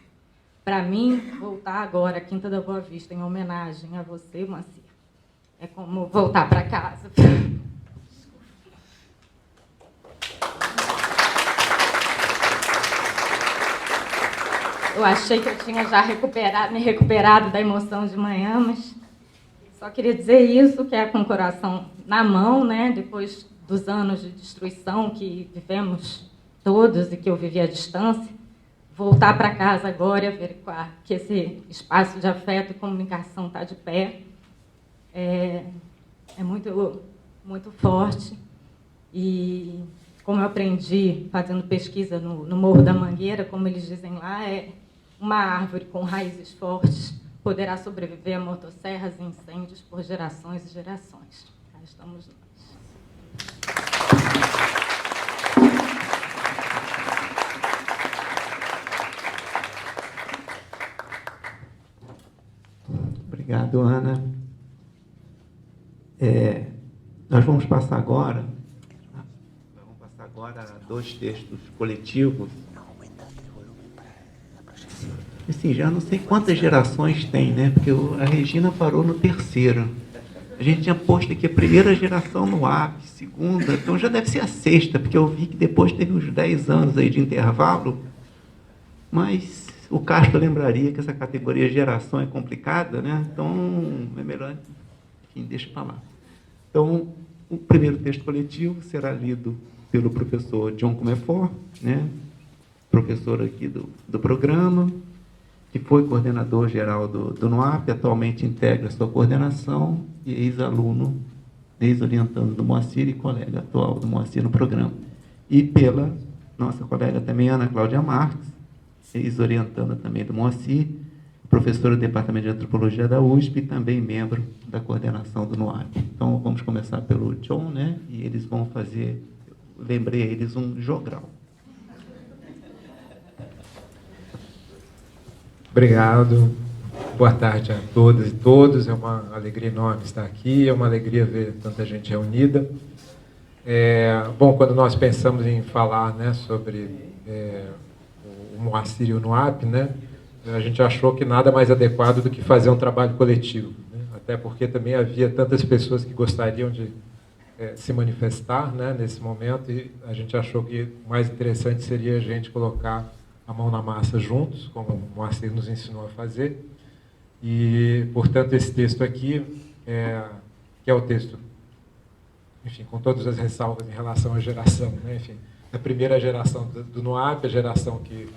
Para mim, voltar agora à Quinta da Boa Vista, em homenagem a você, Moacir, é como voltar para casa. Eu achei que eu tinha já me recuperado da emoção de manhã, mas só queria dizer isso, que é com o coração na mão, né? Depois dos anos de destruição que vivemos todos e que eu vivi à distância, voltar para casa agora e averiguar que esse espaço de afeto e comunicação está de pé é muito, muito forte. E como eu aprendi fazendo pesquisa no Morro da Mangueira, como eles dizem lá, uma árvore com raízes fortes poderá sobreviver a motosserras e incêndios por gerações e gerações. Cá estamos nós. Obrigado, Ana. Nós vamos passar agora a 2 textos coletivos. Assim, já não sei quantas gerações tem, né? Porque a Regina parou no 3º. A gente tinha posto aqui a primeira geração no AP, segunda, então já deve ser a 6ª, porque eu vi que depois teve uns 10 anos aí de intervalo. Mas o Castro lembraria que essa categoria geração é complicada, né? Então é melhor, enfim, deixa para lá. Então, o primeiro texto coletivo será lido pelo professor John Comerford, né? Professor aqui do programa, que foi coordenador geral do NUAP, atualmente integra sua coordenação e ex-aluno, ex-orientando do Moacir e colega atual do Moacir no programa. E pela nossa colega também, Ana Cláudia Marques, ex-orientanda também do Moacir, professora do Departamento de Antropologia da USP e também membro da coordenação do NUAP. Então, vamos começar pelo John, né? E eles vão fazer, lembrei a eles, um jogral. Obrigado. Boa tarde a todas e todos. É uma alegria enorme estar aqui, é uma alegria ver tanta gente reunida. Bom, quando nós pensamos em falar, né, sobre o Moacir e o NUAP, né, a gente achou que nada mais adequado do que fazer um trabalho coletivo, né, até porque também havia tantas pessoas que gostariam de se manifestar, né, nesse momento, e a gente achou que o mais interessante seria a gente colocar a mão na massa juntos, como o Moacir nos ensinou a fazer. E, portanto, esse texto aqui, que é o texto, enfim, com todas as ressalvas em relação à geração, né, enfim, a primeira geração do NUAP, a geração que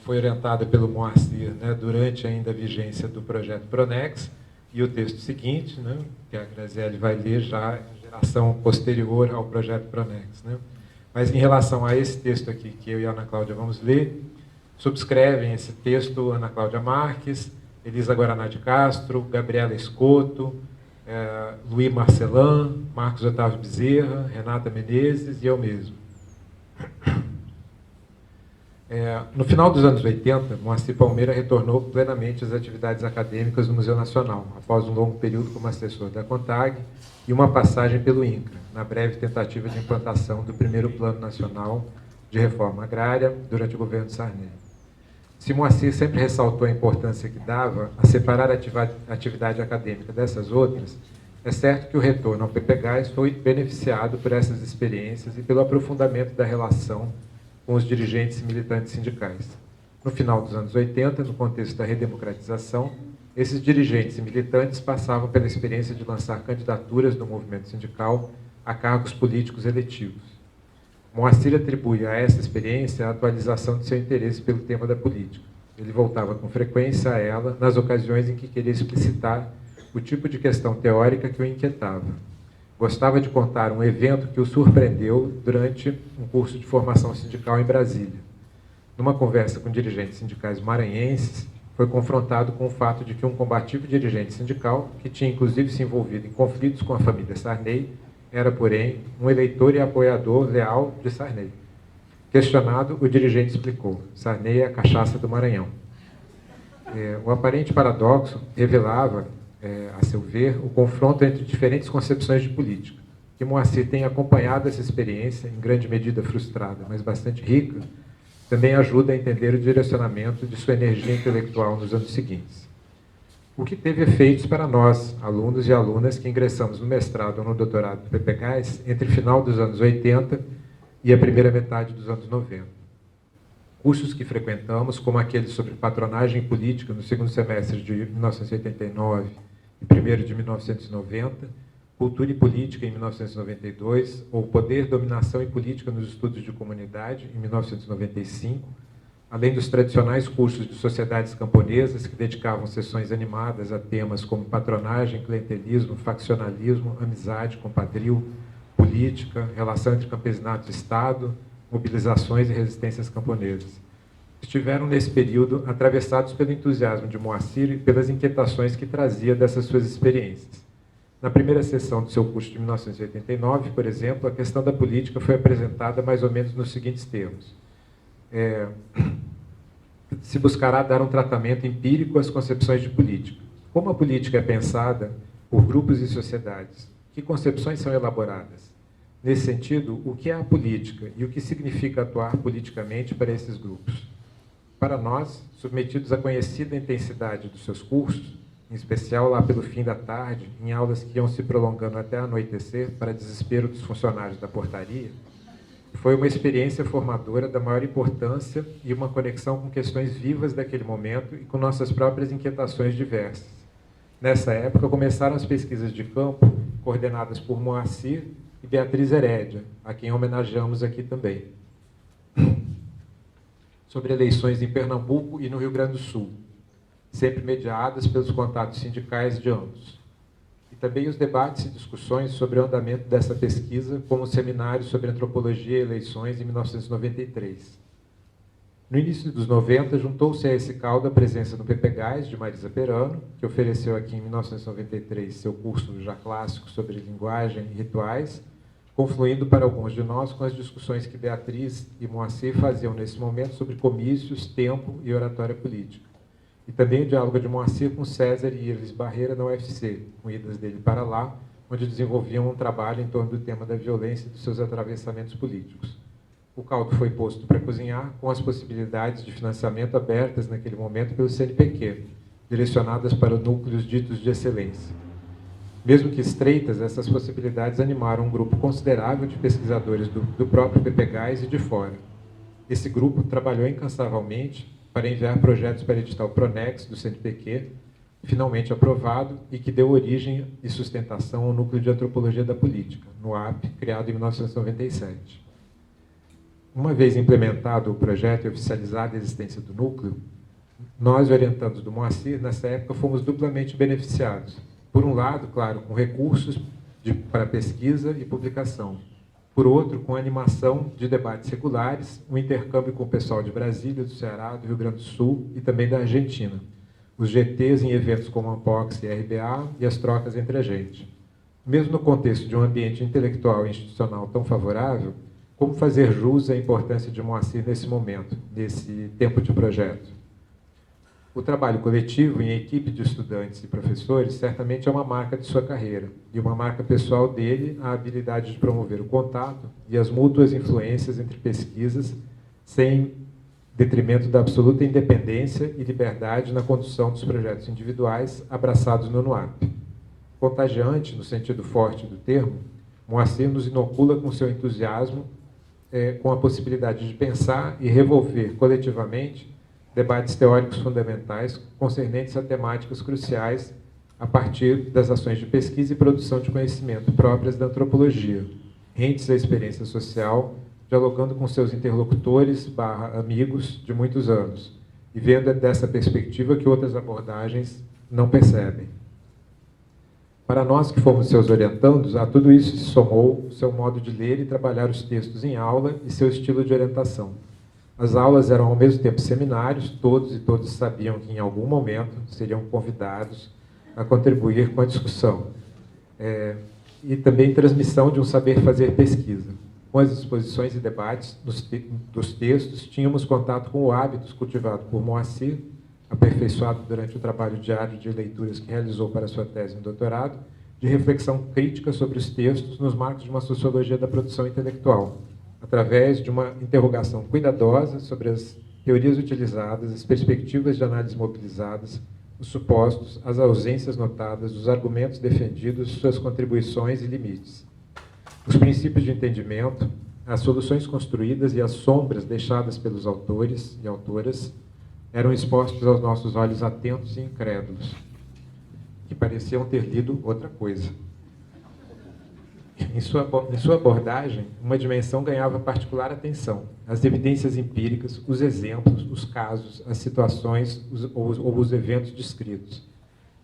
foi orientada pelo Moacir, né, durante ainda a vigência do projeto Pronex, e o texto seguinte, né, que a Graziele vai ler, já a geração posterior ao projeto Pronex. Né. Mas em relação a esse texto aqui, que eu e a Ana Cláudia vamos ler, subscrevem esse texto Ana Cláudia Marques, Elisa Guaraná de Castro, Gabriela Escoto, Luiz Marcelan, Marcos Otávio Bezerra, Renata Menezes e eu mesmo. No final dos anos 80, Moacir Palmeira retornou plenamente às atividades acadêmicas do Museu Nacional, após um longo período como assessor da CONTAG e uma passagem pelo INCRA, na breve tentativa de implantação do primeiro Plano Nacional de Reforma Agrária durante o governo Sarney. Se Moacir sempre ressaltou a importância que dava a separar a atividade acadêmica dessas outras, é certo que o retorno ao PPGás foi beneficiado por essas experiências e pelo aprofundamento da relação com os dirigentes e militantes sindicais. No final dos anos 80, no contexto da redemocratização, esses dirigentes e militantes passavam pela experiência de lançar candidaturas no movimento sindical a cargos políticos eletivos. Moacir atribui a essa experiência a atualização de seu interesse pelo tema da política. Ele voltava com frequência a ela nas ocasiões em que queria explicitar o tipo de questão teórica que o inquietava. Gostava de contar um evento que o surpreendeu durante um curso de formação sindical em Brasília. Numa conversa com dirigentes sindicais maranhenses, foi confrontado com o fato de que um combativo dirigente sindical, que tinha inclusive se envolvido em conflitos com a família Sarney, era, porém, um eleitor e apoiador leal de Sarney. Questionado, o dirigente explicou: Sarney é a cachaça do Maranhão. O aparente paradoxo revelava, a seu ver, o confronto entre diferentes concepções de política. Que Moacir tenha acompanhado essa experiência, em grande medida frustrada, mas bastante rica, também ajuda a entender o direcionamento de sua energia intelectual nos anos seguintes. O que teve efeitos para nós, alunos e alunas que ingressamos no mestrado ou no doutorado do PPGás entre o final dos anos 80 e a primeira metade dos anos 90. Cursos que frequentamos, como aqueles sobre patronagem política no segundo semestre de 1989 e primeiro de 1990, Cultura e Política em 1992, ou Poder, Dominação e Política nos Estudos de Comunidade em 1995, além dos tradicionais cursos de sociedades camponesas que dedicavam sessões animadas a temas como patronagem, clientelismo, faccionalismo, amizade, compadrio, política, relação entre campesinato e Estado, mobilizações e resistências camponesas. Estiveram, nesse período, atravessados pelo entusiasmo de Moacir e pelas inquietações que trazia dessas suas experiências. Na primeira sessão do seu curso de 1989, por exemplo, a questão da política foi apresentada mais ou menos nos seguintes termos. Se buscará dar um tratamento empírico às concepções de política. Como a política é pensada por grupos e sociedades? Que concepções são elaboradas? Nesse sentido, o que é a política e o que significa atuar politicamente para esses grupos? Para nós, submetidos à conhecida intensidade dos seus cursos, em especial lá pelo fim da tarde, em aulas que iam se prolongando até anoitecer, para desespero dos funcionários da portaria, foi uma experiência formadora da maior importância e uma conexão com questões vivas daquele momento e com nossas próprias inquietações diversas. Nessa época, começaram as pesquisas de campo, coordenadas por Moacir e Beatriz Herédia, a quem homenageamos aqui também, sobre eleições em Pernambuco e no Rio Grande do Sul, sempre mediadas pelos contatos sindicais de ambos. E também os debates e discussões sobre o andamento dessa pesquisa, como o seminário sobre antropologia e eleições em 1993. No início dos 90, juntou-se a esse caldo a presença no PPGás de Marisa Perano, que ofereceu aqui em 1993 seu curso já clássico sobre linguagem e rituais, confluindo para alguns de nós com as discussões que Beatriz e Moacir faziam nesse momento sobre comícios, tempo e oratória política. E também o diálogo de Moacir com César e Iris Barreira na UFC, com idas dele para lá, onde desenvolviam um trabalho em torno do tema da violência e dos seus atravessamentos políticos. O caldo foi posto para cozinhar com as possibilidades de financiamento abertas naquele momento pelo CNPq, direcionadas para núcleos ditos de excelência. Mesmo que estreitas, essas possibilidades animaram um grupo considerável de pesquisadores do próprio PPGás e de fora. Esse grupo trabalhou incansavelmente para enviar projetos para editar o Pronex do CNPq, finalmente aprovado, e que deu origem e sustentação ao Núcleo de Antropologia da Política, NUAP, criado em 1997. Uma vez implementado o projeto e oficializada a existência do núcleo, nós, orientandos do Moacir, nessa época, fomos duplamente beneficiados. Por um lado, claro, com recursos para pesquisa e publicação. Por outro, com animação de debates seculares, um intercâmbio com o pessoal de Brasília, do Ceará, do Rio Grande do Sul e também da Argentina. Os GTs em eventos como a Ampox e a RBA e as trocas entre a gente. Mesmo no contexto de um ambiente intelectual e institucional tão favorável, como fazer jus à importância de Moacir nesse momento, nesse tempo de projeto? O trabalho coletivo em equipe de estudantes e professores certamente é uma marca de sua carreira, e uma marca pessoal dele a habilidade de promover o contato e as mútuas influências entre pesquisas, sem detrimento da absoluta independência e liberdade na condução dos projetos individuais abraçados no NUAP. Contagiante, no sentido forte do termo, Moacir nos inocula com seu entusiasmo, com a possibilidade de pensar e revolver coletivamente debates teóricos fundamentais concernentes a temáticas cruciais a partir das ações de pesquisa e produção de conhecimento próprias da antropologia, rentes à experiência social, dialogando com seus interlocutores / amigos de muitos anos, e vendo dessa perspectiva que outras abordagens não percebem. Para nós que fomos seus orientandos, a tudo isso se somou o seu modo de ler e trabalhar os textos em aula e seu estilo de orientação. As aulas eram ao mesmo tempo seminários, todos e todas sabiam que em algum momento seriam convidados a contribuir com a discussão. E também transmissão de um saber fazer pesquisa. Com as exposições e debates dos textos, tínhamos contato com o hábito cultivado por Moacir, aperfeiçoado durante o trabalho diário de leituras que realizou para sua tese no doutorado, de reflexão crítica sobre os textos nos marcos de uma sociologia da produção intelectual, através de uma interrogação cuidadosa sobre as teorias utilizadas, as perspectivas de análise mobilizadas, os supostos, as ausências notadas, os argumentos defendidos, suas contribuições e limites. Os princípios de entendimento, as soluções construídas e as sombras deixadas pelos autores e autoras eram expostos aos nossos olhos atentos e incrédulos, que pareciam ter lido outra coisa. Em sua abordagem, uma dimensão ganhava particular atenção: as evidências empíricas, os exemplos, os casos, as situações ou os eventos descritos.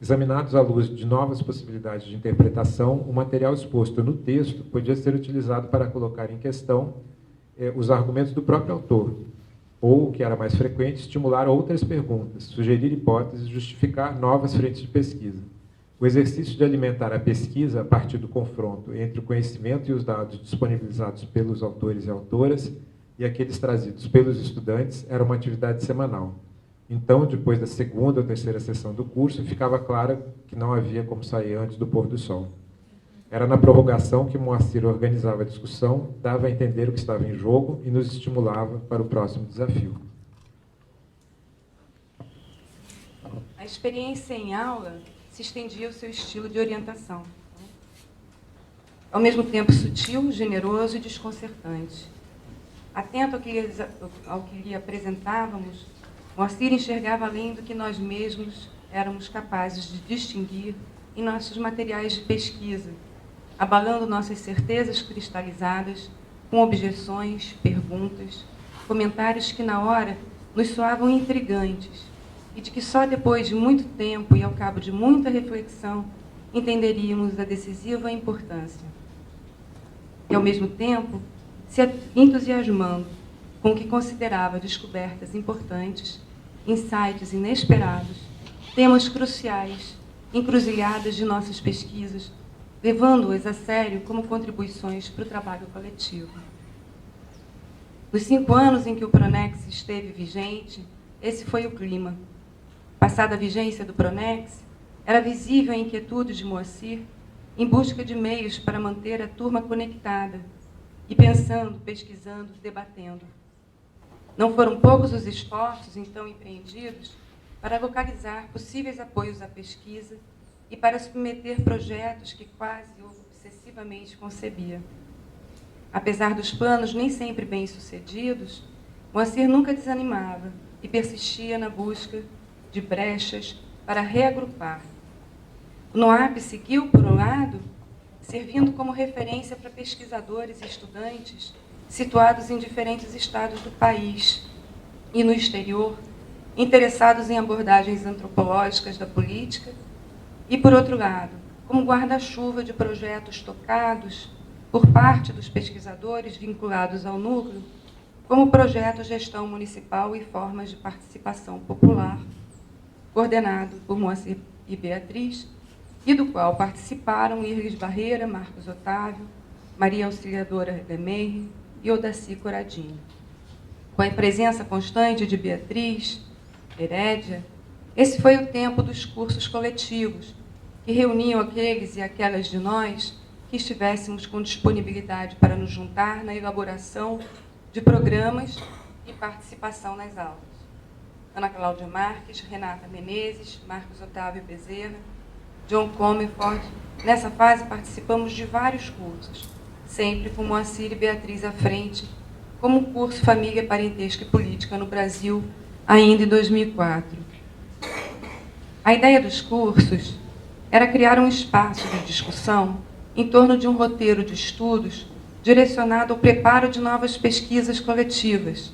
Examinados à luz de novas possibilidades de interpretação, o material exposto no texto podia ser utilizado para colocar em questão os argumentos do próprio autor, ou, o que era mais frequente, estimular outras perguntas, sugerir hipóteses, justificar novas frentes de pesquisa. O exercício de alimentar a pesquisa a partir do confronto entre o conhecimento e os dados disponibilizados pelos autores e autoras e aqueles trazidos pelos estudantes era uma atividade semanal. Então, depois da segunda ou terceira sessão do curso, ficava claro que não havia como sair antes do pôr do sol. Era na prorrogação que Moacir organizava a discussão, dava a entender o que estava em jogo e nos estimulava para o próximo desafio. A experiência em aula se estendia ao seu estilo de orientação. Ao mesmo tempo sutil, generoso e desconcertante. Atento ao que lhe apresentávamos, Moacir enxergava além do que nós mesmos éramos capazes de distinguir em nossos materiais de pesquisa, abalando nossas certezas cristalizadas com objeções, perguntas, comentários que na hora nos soavam intrigantes, e de que só depois de muito tempo e ao cabo de muita reflexão entenderíamos a decisiva importância. E, ao mesmo tempo, se entusiasmando com o que considerava descobertas importantes, insights inesperados, temas cruciais, encruzilhadas de nossas pesquisas, levando-as a sério como contribuições para o trabalho coletivo. Nos 5 anos em que o Pronex esteve vigente, esse foi o clima. Passada a vigência do Pronex, era visível a inquietude de Moacir em busca de meios para manter a turma conectada e pensando, pesquisando, debatendo. Não foram poucos os esforços, então, empreendidos para localizar possíveis apoios à pesquisa e para submeter projetos que quase obsessivamente concebia. Apesar dos planos nem sempre bem-sucedidos, Moacir nunca desanimava e persistia na busca de brechas para reagrupar. O NOAP seguiu, por um lado, servindo como referência para pesquisadores e estudantes situados em diferentes estados do país e no exterior, interessados em abordagens antropológicas da política, e, por outro lado, como guarda-chuva de projetos tocados por parte dos pesquisadores vinculados ao núcleo, como o projeto Gestão Municipal e Formas de Participação Popular, coordenado por Moacir e Beatriz, e do qual participaram Irles Barreira, Marcos Otávio, Maria Auxiliadora Lemeire e Odaci Coradinho. Com a presença constante de Beatriz, Herédia, esse foi o tempo dos cursos coletivos, que reuniam aqueles e aquelas de nós que estivéssemos com disponibilidade para nos juntar na elaboração de programas e participação nas aulas. Ana Cláudia Marques, Renata Menezes, Marcos Otávio Bezerra, John Comerford. Nessa fase participamos de vários cursos, sempre com Moacir e Beatriz à frente, como o curso Família, Parentesco e Política no Brasil, ainda em 2004. A ideia dos cursos era criar um espaço de discussão em torno de um roteiro de estudos direcionado ao preparo de novas pesquisas coletivas,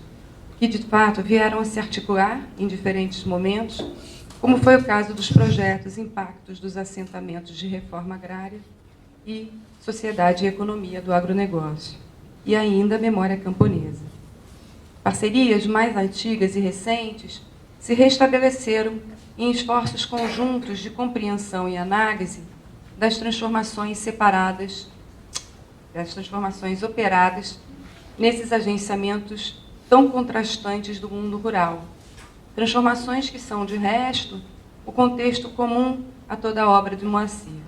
que, de fato, vieram a se articular em diferentes momentos, como foi o caso dos projetos Impactos dos Assentamentos de Reforma Agrária e Sociedade e Economia do Agronegócio, e ainda Memória Camponesa. Parcerias mais antigas e recentes se restabeleceram em esforços conjuntos de compreensão e análise das transformações operadas nesses agenciamentos tão contrastantes do mundo rural. Transformações que são, de resto, o contexto comum a toda a obra de Moacir.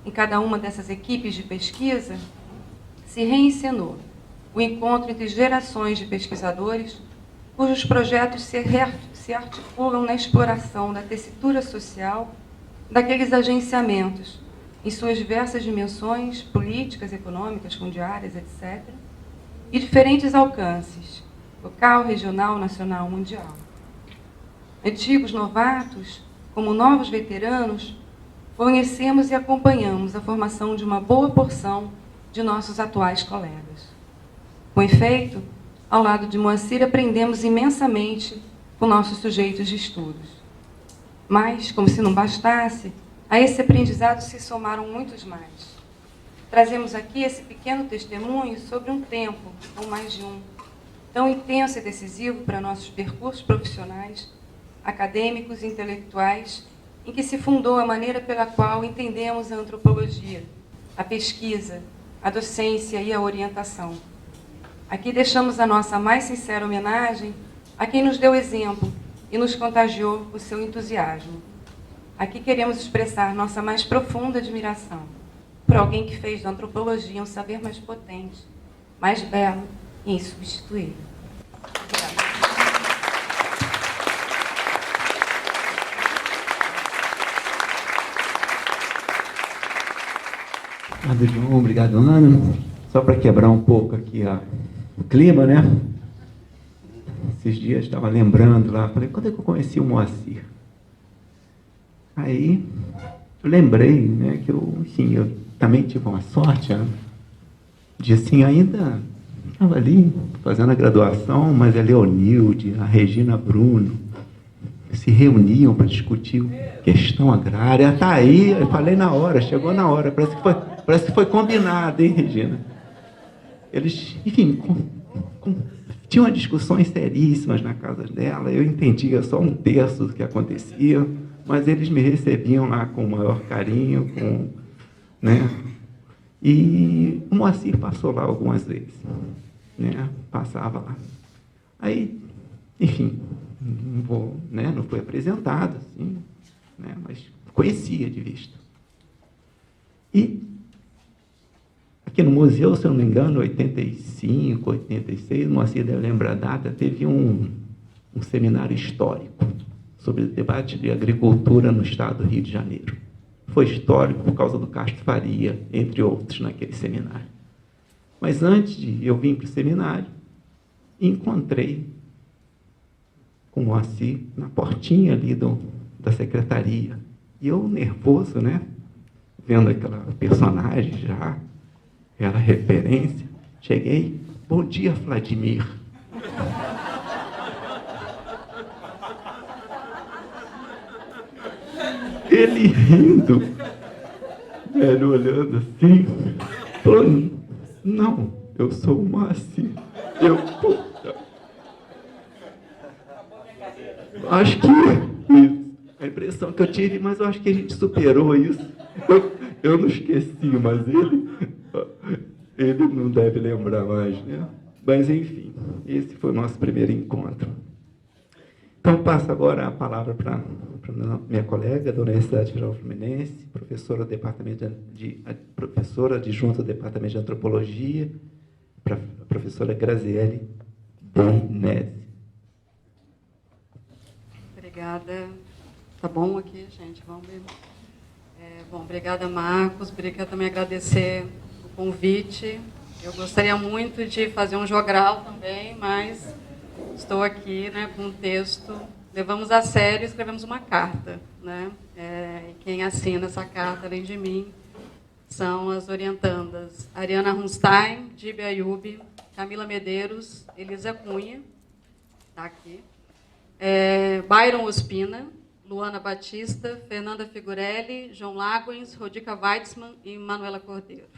Em cada uma dessas equipes de pesquisa, se reencenou o encontro entre gerações de pesquisadores cujos projetos se articulam na exploração da tessitura social daqueles agenciamentos, em suas diversas dimensões políticas, econômicas, fundiárias, etc., e diferentes alcances, local, regional, nacional, mundial. Antigos novatos, como novos veteranos, conhecemos e acompanhamos a formação de uma boa porção de nossos atuais colegas. Com efeito, ao lado de Moacir, aprendemos imensamente com nossos sujeitos de estudos. Mas, como se não bastasse, a esse aprendizado se somaram muitos mais. Trazemos aqui esse pequeno testemunho sobre um tempo, ou mais de um, tão intenso e decisivo para nossos percursos profissionais, acadêmicos e intelectuais, em que se fundou a maneira pela qual entendemos a antropologia, a pesquisa, a docência e a orientação. Aqui deixamos a nossa mais sincera homenagem a quem nos deu exemplo e nos contagiou o seu entusiasmo. Aqui queremos expressar nossa mais profunda admiração por alguém que fez da antropologia um saber mais potente, mais belo e insubstituível. Obrigada. Obrigado, João. Obrigado, Ana. Só para quebrar um pouco aqui o clima, né? Esses dias estava lembrando lá, falei, quando é que eu conheci o Moacir? Aí eu lembrei, né, que eu também tive uma sorte, né, de assim, ainda estava ali fazendo a graduação, mas a Leonilde, a Regina Bruno, se reuniam para discutir questão agrária. Tá aí, eu falei na hora, chegou na hora, parece que foi combinado, hein, Regina? Eles, enfim, tinham discussões seríssimas na casa dela, eu entendia só um terço do que acontecia, mas eles me recebiam lá com o maior carinho, né? E o Moacir passou lá algumas vezes, né? Passava lá. Aí, enfim, não foi apresentado, assim, né? Mas conhecia de vista. E aqui no museu, se eu não me engano, 85, 86, o Moacir deve lembrar a data, teve um seminário histórico sobre o debate de agricultura no estado do Rio de Janeiro. foi histórico por causa do Castro Faria, entre outros, naquele seminário. Mas antes de eu vir para o seminário, encontrei com o Moacir na portinha ali da secretaria. E eu, nervoso, né? Vendo aquela personagem já, aquela referência, cheguei, bom dia, Vladimir. Ele rindo, ele olhando assim, falando, não, eu sou o Moacir. Eu, puta. Acho que a impressão que eu tive, mas eu acho que a gente superou isso. Eu não esqueci, mas ele não deve lembrar mais, né? Mas, enfim, esse foi o nosso primeiro encontro. Então, passo agora a palavra para minha colega da Universidade Federal Fluminense, professora adjunta do Departamento de Antropologia, a professora Graziele Deinese. Obrigada. Tá bom aqui, gente? Vamos ver. Bom, obrigada, Marcos. Queria também agradecer o convite. Eu gostaria muito de fazer um jogral também, mas estou aqui, né, com um texto. Levamos a sério e escrevemos uma carta, né? E quem assina essa carta, além de mim, são as orientandas Ariana Runstein, Dibe Ayub, Camila Medeiros, Elisa Cunha, está aqui, Byron Ospina, Luana Batista, Fernanda Figurelli, João Lagoens, Rodica Weitzman e Manuela Cordeiro.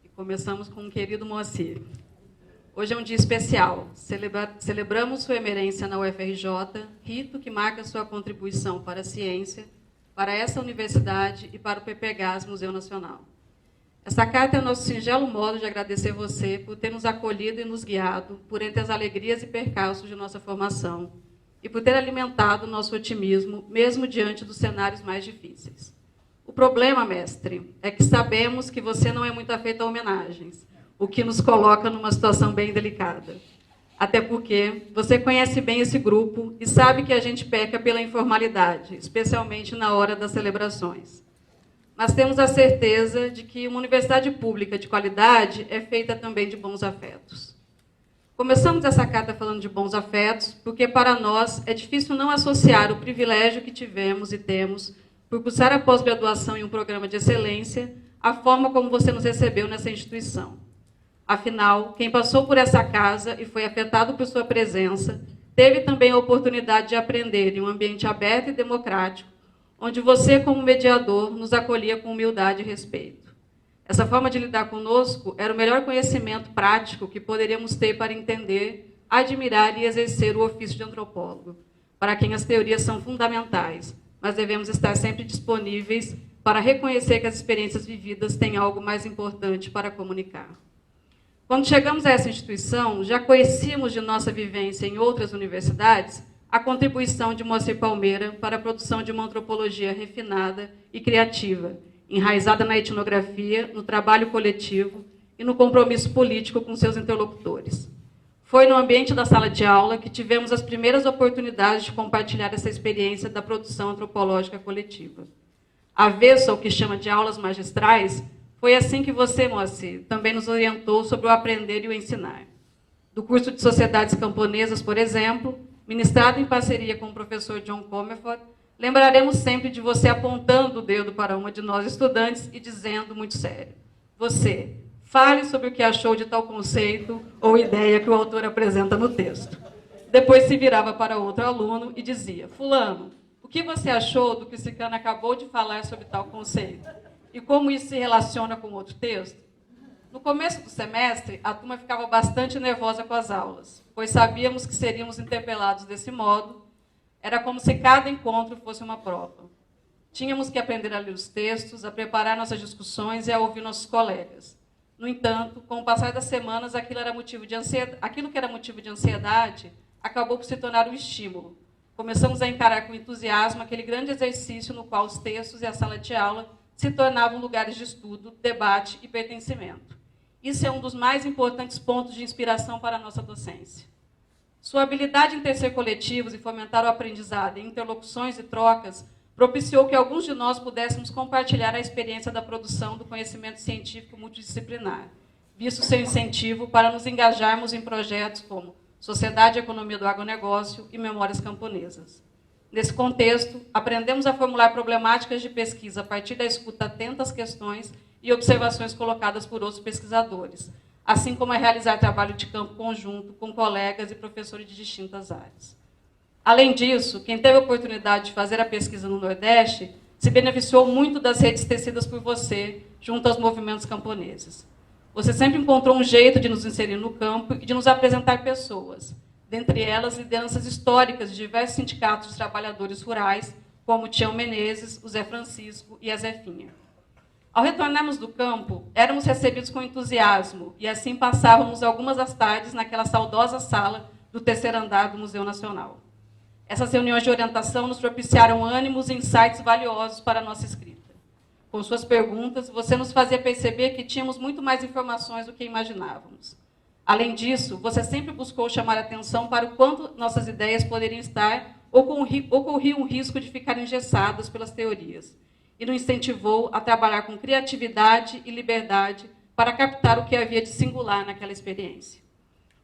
E começamos com o querido Moacir. Hoje é um dia especial. Celebramos sua emerência na UFRJ, rito que marca sua contribuição para a ciência, para essa universidade e para o PPGAS Museu Nacional. Esta carta é o nosso singelo modo de agradecer você por ter nos acolhido e nos guiado por entre as alegrias e percalços de nossa formação e por ter alimentado nosso otimismo, mesmo diante dos cenários mais difíceis. O problema, mestre, é que sabemos que você não é muito afeito a homenagens, o que nos coloca numa situação bem delicada. Até porque você conhece bem esse grupo e sabe que a gente peca pela informalidade, especialmente na hora das celebrações. Mas temos a certeza de que uma universidade pública de qualidade é feita também de bons afetos. Começamos essa carta falando de bons afetos, porque para nós é difícil não associar o privilégio que tivemos e temos por cursar a pós-graduação em um programa de excelência à forma como você nos recebeu nessa instituição. Afinal, quem passou por essa casa e foi afetado por sua presença, teve também a oportunidade de aprender em um ambiente aberto e democrático, onde você, como mediador, nos acolhia com humildade e respeito. Essa forma de lidar conosco era o melhor conhecimento prático que poderíamos ter para entender, admirar e exercer o ofício de antropólogo, para quem as teorias são fundamentais, mas devemos estar sempre disponíveis para reconhecer que as experiências vividas têm algo mais importante para comunicar. Quando chegamos a essa instituição, já conhecíamos de nossa vivência em outras universidades a contribuição de Moacir Palmeira para a produção de uma antropologia refinada e criativa, enraizada na etnografia, no trabalho coletivo e no compromisso político com seus interlocutores. Foi no ambiente da sala de aula que tivemos as primeiras oportunidades de compartilhar essa experiência da produção antropológica coletiva. Avesso ao que chama de aulas magistrais, foi assim que você, Moacir, também nos orientou sobre o aprender e o ensinar. Do curso de Sociedades Camponesas, por exemplo, ministrado em parceria com o professor John Comerford, lembraremos sempre de você apontando o dedo para uma de nós estudantes e dizendo, muito sério, você, fale sobre o que achou de tal conceito ou ideia que o autor apresenta no texto. Depois se virava para outro aluno e dizia, fulano, o que você achou do que o Cicano acabou de falar sobre tal conceito? E como isso se relaciona com outro texto? No começo do semestre, a turma ficava bastante nervosa com as aulas, pois sabíamos que seríamos interpelados desse modo. Era como se cada encontro fosse uma prova. Tínhamos que aprender a ler os textos, a preparar nossas discussões e a ouvir nossos colegas. No entanto, com o passar das semanas, aquilo que era motivo de ansiedade acabou por se tornar um estímulo. Começamos a encarar com entusiasmo aquele grande exercício no qual os textos e a sala de aula se tornavam lugares de estudo, debate e pertencimento. Isso é um dos mais importantes pontos de inspiração para a nossa docência. Sua habilidade em tecer coletivos e fomentar o aprendizado em interlocuções e trocas propiciou que alguns de nós pudéssemos compartilhar a experiência da produção do conhecimento científico multidisciplinar, visto seu incentivo para nos engajarmos em projetos como Sociedade e Economia do Agronegócio e Memórias Camponesas. Nesse contexto, aprendemos a formular problemáticas de pesquisa a partir da escuta atenta às questões e observações colocadas por outros pesquisadores, assim como a realizar trabalho de campo conjunto com colegas e professores de distintas áreas. Além disso, quem teve a oportunidade de fazer a pesquisa no Nordeste se beneficiou muito das redes tecidas por você junto aos movimentos camponeses. Você sempre encontrou um jeito de nos inserir no campo e de nos apresentar pessoas, dentre elas lideranças históricas de diversos sindicatos de trabalhadores rurais, como o Tião Menezes, o Zé Francisco e a Zefinha. Ao retornarmos do campo, éramos recebidos com entusiasmo e assim passávamos algumas das tardes naquela saudosa sala do terceiro andar do Museu Nacional. Essas reuniões de orientação nos propiciaram ânimos e insights valiosos para a nossa escrita. Com suas perguntas, você nos fazia perceber que tínhamos muito mais informações do que imaginávamos. Além disso, você sempre buscou chamar a atenção para o quanto nossas ideias poderiam estar ou corriam o risco de ficar engessadas pelas teorias, e nos incentivou a trabalhar com criatividade e liberdade para captar o que havia de singular naquela experiência.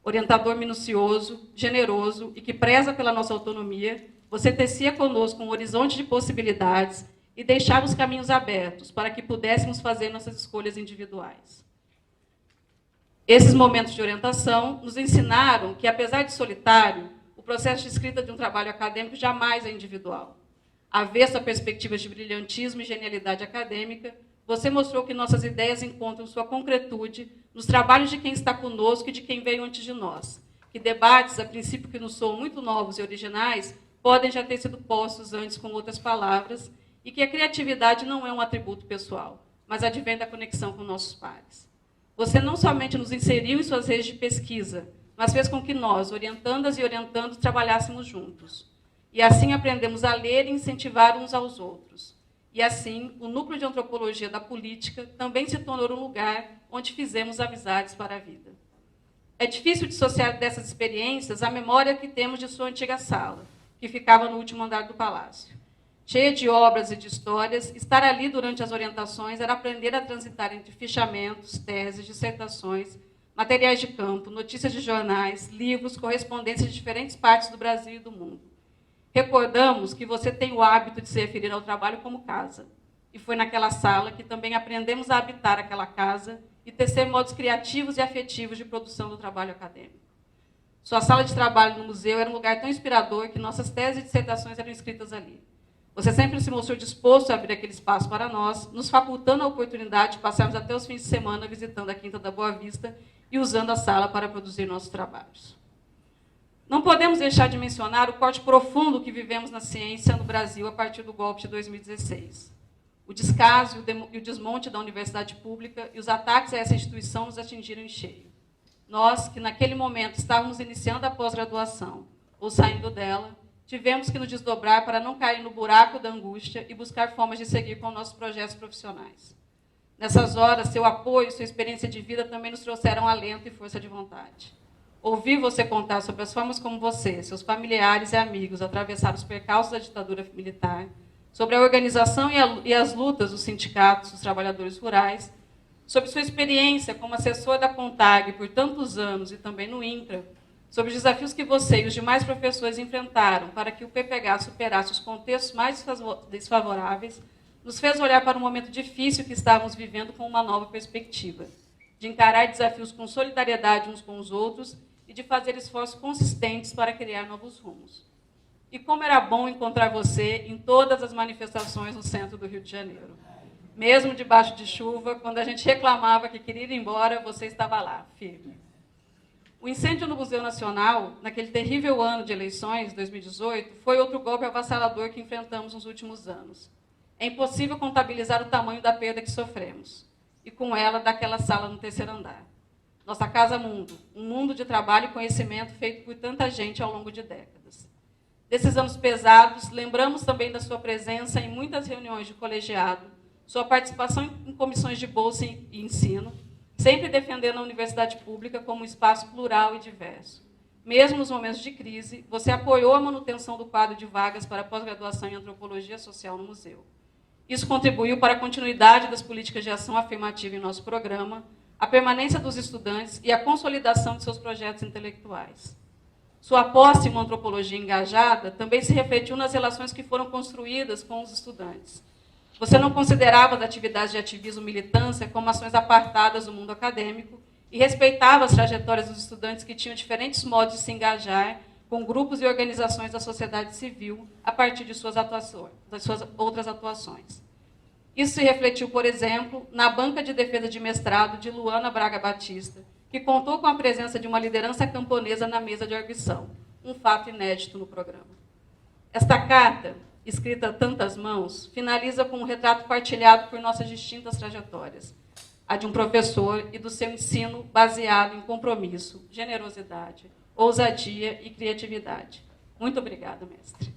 Orientador minucioso, generoso e que preza pela nossa autonomia, você tecia conosco um horizonte de possibilidades e deixava os caminhos abertos para que pudéssemos fazer nossas escolhas individuais. Esses momentos de orientação nos ensinaram que, apesar de solitário, o processo de escrita de um trabalho acadêmico jamais é individual. Avesso a perspectivas de brilhantismo e genialidade acadêmica, você mostrou que nossas ideias encontram sua concretude nos trabalhos de quem está conosco e de quem veio antes de nós, que debates, a princípio que nos soam muito novos e originais, podem já ter sido postos antes com outras palavras, e que a criatividade não é um atributo pessoal, mas advém da conexão com nossos pares. Você não somente nos inseriu em suas redes de pesquisa, mas fez com que nós, orientandas e orientandos, trabalhássemos juntos. E assim aprendemos a ler e incentivar uns aos outros. E assim, o núcleo de antropologia da política também se tornou um lugar onde fizemos amizades para a vida. É difícil dissociar dessas experiências a memória que temos de sua antiga sala, que ficava no último andar do palácio. Cheia de obras e de histórias, estar ali durante as orientações era aprender a transitar entre fichamentos, teses, dissertações, materiais de campo, notícias de jornais, livros, correspondências de diferentes partes do Brasil e do mundo. Recordamos que você tem o hábito de se referir ao trabalho como casa. E foi naquela sala que também aprendemos a habitar aquela casa e tecer modos criativos e afetivos de produção do trabalho acadêmico. Sua sala de trabalho no museu era um lugar tão inspirador que nossas teses e dissertações eram escritas ali. Você sempre se mostrou disposto a abrir aquele espaço para nós, nos facultando a oportunidade de passarmos até os fins de semana visitando a Quinta da Boa Vista e usando a sala para produzir nossos trabalhos. Não podemos deixar de mencionar o corte profundo que vivemos na ciência no Brasil a partir do golpe de 2016. O descaso e o desmonte da universidade pública e os ataques a essa instituição nos atingiram em cheio. Nós, que naquele momento estávamos iniciando a pós-graduação ou saindo dela, tivemos que nos desdobrar para não cair no buraco da angústia e buscar formas de seguir com nossos projetos profissionais. Nessas horas, seu apoio e sua experiência de vida também nos trouxeram alento e força de vontade. Ouvir você contar sobre as formas como você, seus familiares e amigos atravessaram os percalços da ditadura militar, sobre a organização e as lutas dos sindicatos, dos trabalhadores rurais, sobre sua experiência como assessor da CONTAG por tantos anos e também no INCRA, sobre os desafios que você e os demais professores enfrentaram para que o PPH superasse os contextos mais desfavoráveis, nos fez olhar para um momento difícil que estávamos vivendo com uma nova perspectiva, de encarar desafios com solidariedade uns com os outros e de fazer esforços consistentes para criar novos rumos. E como era bom encontrar você em todas as manifestações no centro do Rio de Janeiro. Mesmo debaixo de chuva, quando a gente reclamava que queria ir embora, você estava lá, firme. O incêndio no Museu Nacional, naquele terrível ano de eleições, 2018, foi outro golpe avassalador que enfrentamos nos últimos anos. É impossível contabilizar o tamanho da perda que sofremos, e com ela daquela sala no terceiro andar. Nossa casa-mundo, um mundo de trabalho e conhecimento feito por tanta gente ao longo de décadas. Desses anos pesados, lembramos também da sua presença em muitas reuniões de colegiado, sua participação em comissões de bolsa e ensino, sempre defendendo a universidade pública como um espaço plural e diverso. mesmo nos momentos de crise, você apoiou a manutenção do quadro de vagas para pós-graduação em Antropologia Social no museu. Isso contribuiu para a continuidade das políticas de ação afirmativa em nosso programa, a permanência dos estudantes e a consolidação de seus projetos intelectuais. Sua aposta em uma antropologia engajada também se refletiu nas relações que foram construídas com os estudantes. Você não considerava as atividades de ativismo e militância como ações apartadas do mundo acadêmico e respeitava as trajetórias dos estudantes que tinham diferentes modos de se engajar com grupos e organizações da sociedade civil a partir de suas outras atuações. Isso se refletiu, por exemplo, na banca de defesa de mestrado de Luana Braga Batista, que contou com a presença de uma liderança camponesa na mesa de arguição, um fato inédito no programa. Esta carta, escrita a tantas mãos, finaliza com um retrato partilhado por nossas distintas trajetórias, a de um professor e do seu ensino baseado em compromisso, generosidade, ousadia e criatividade. Muito obrigada, mestre.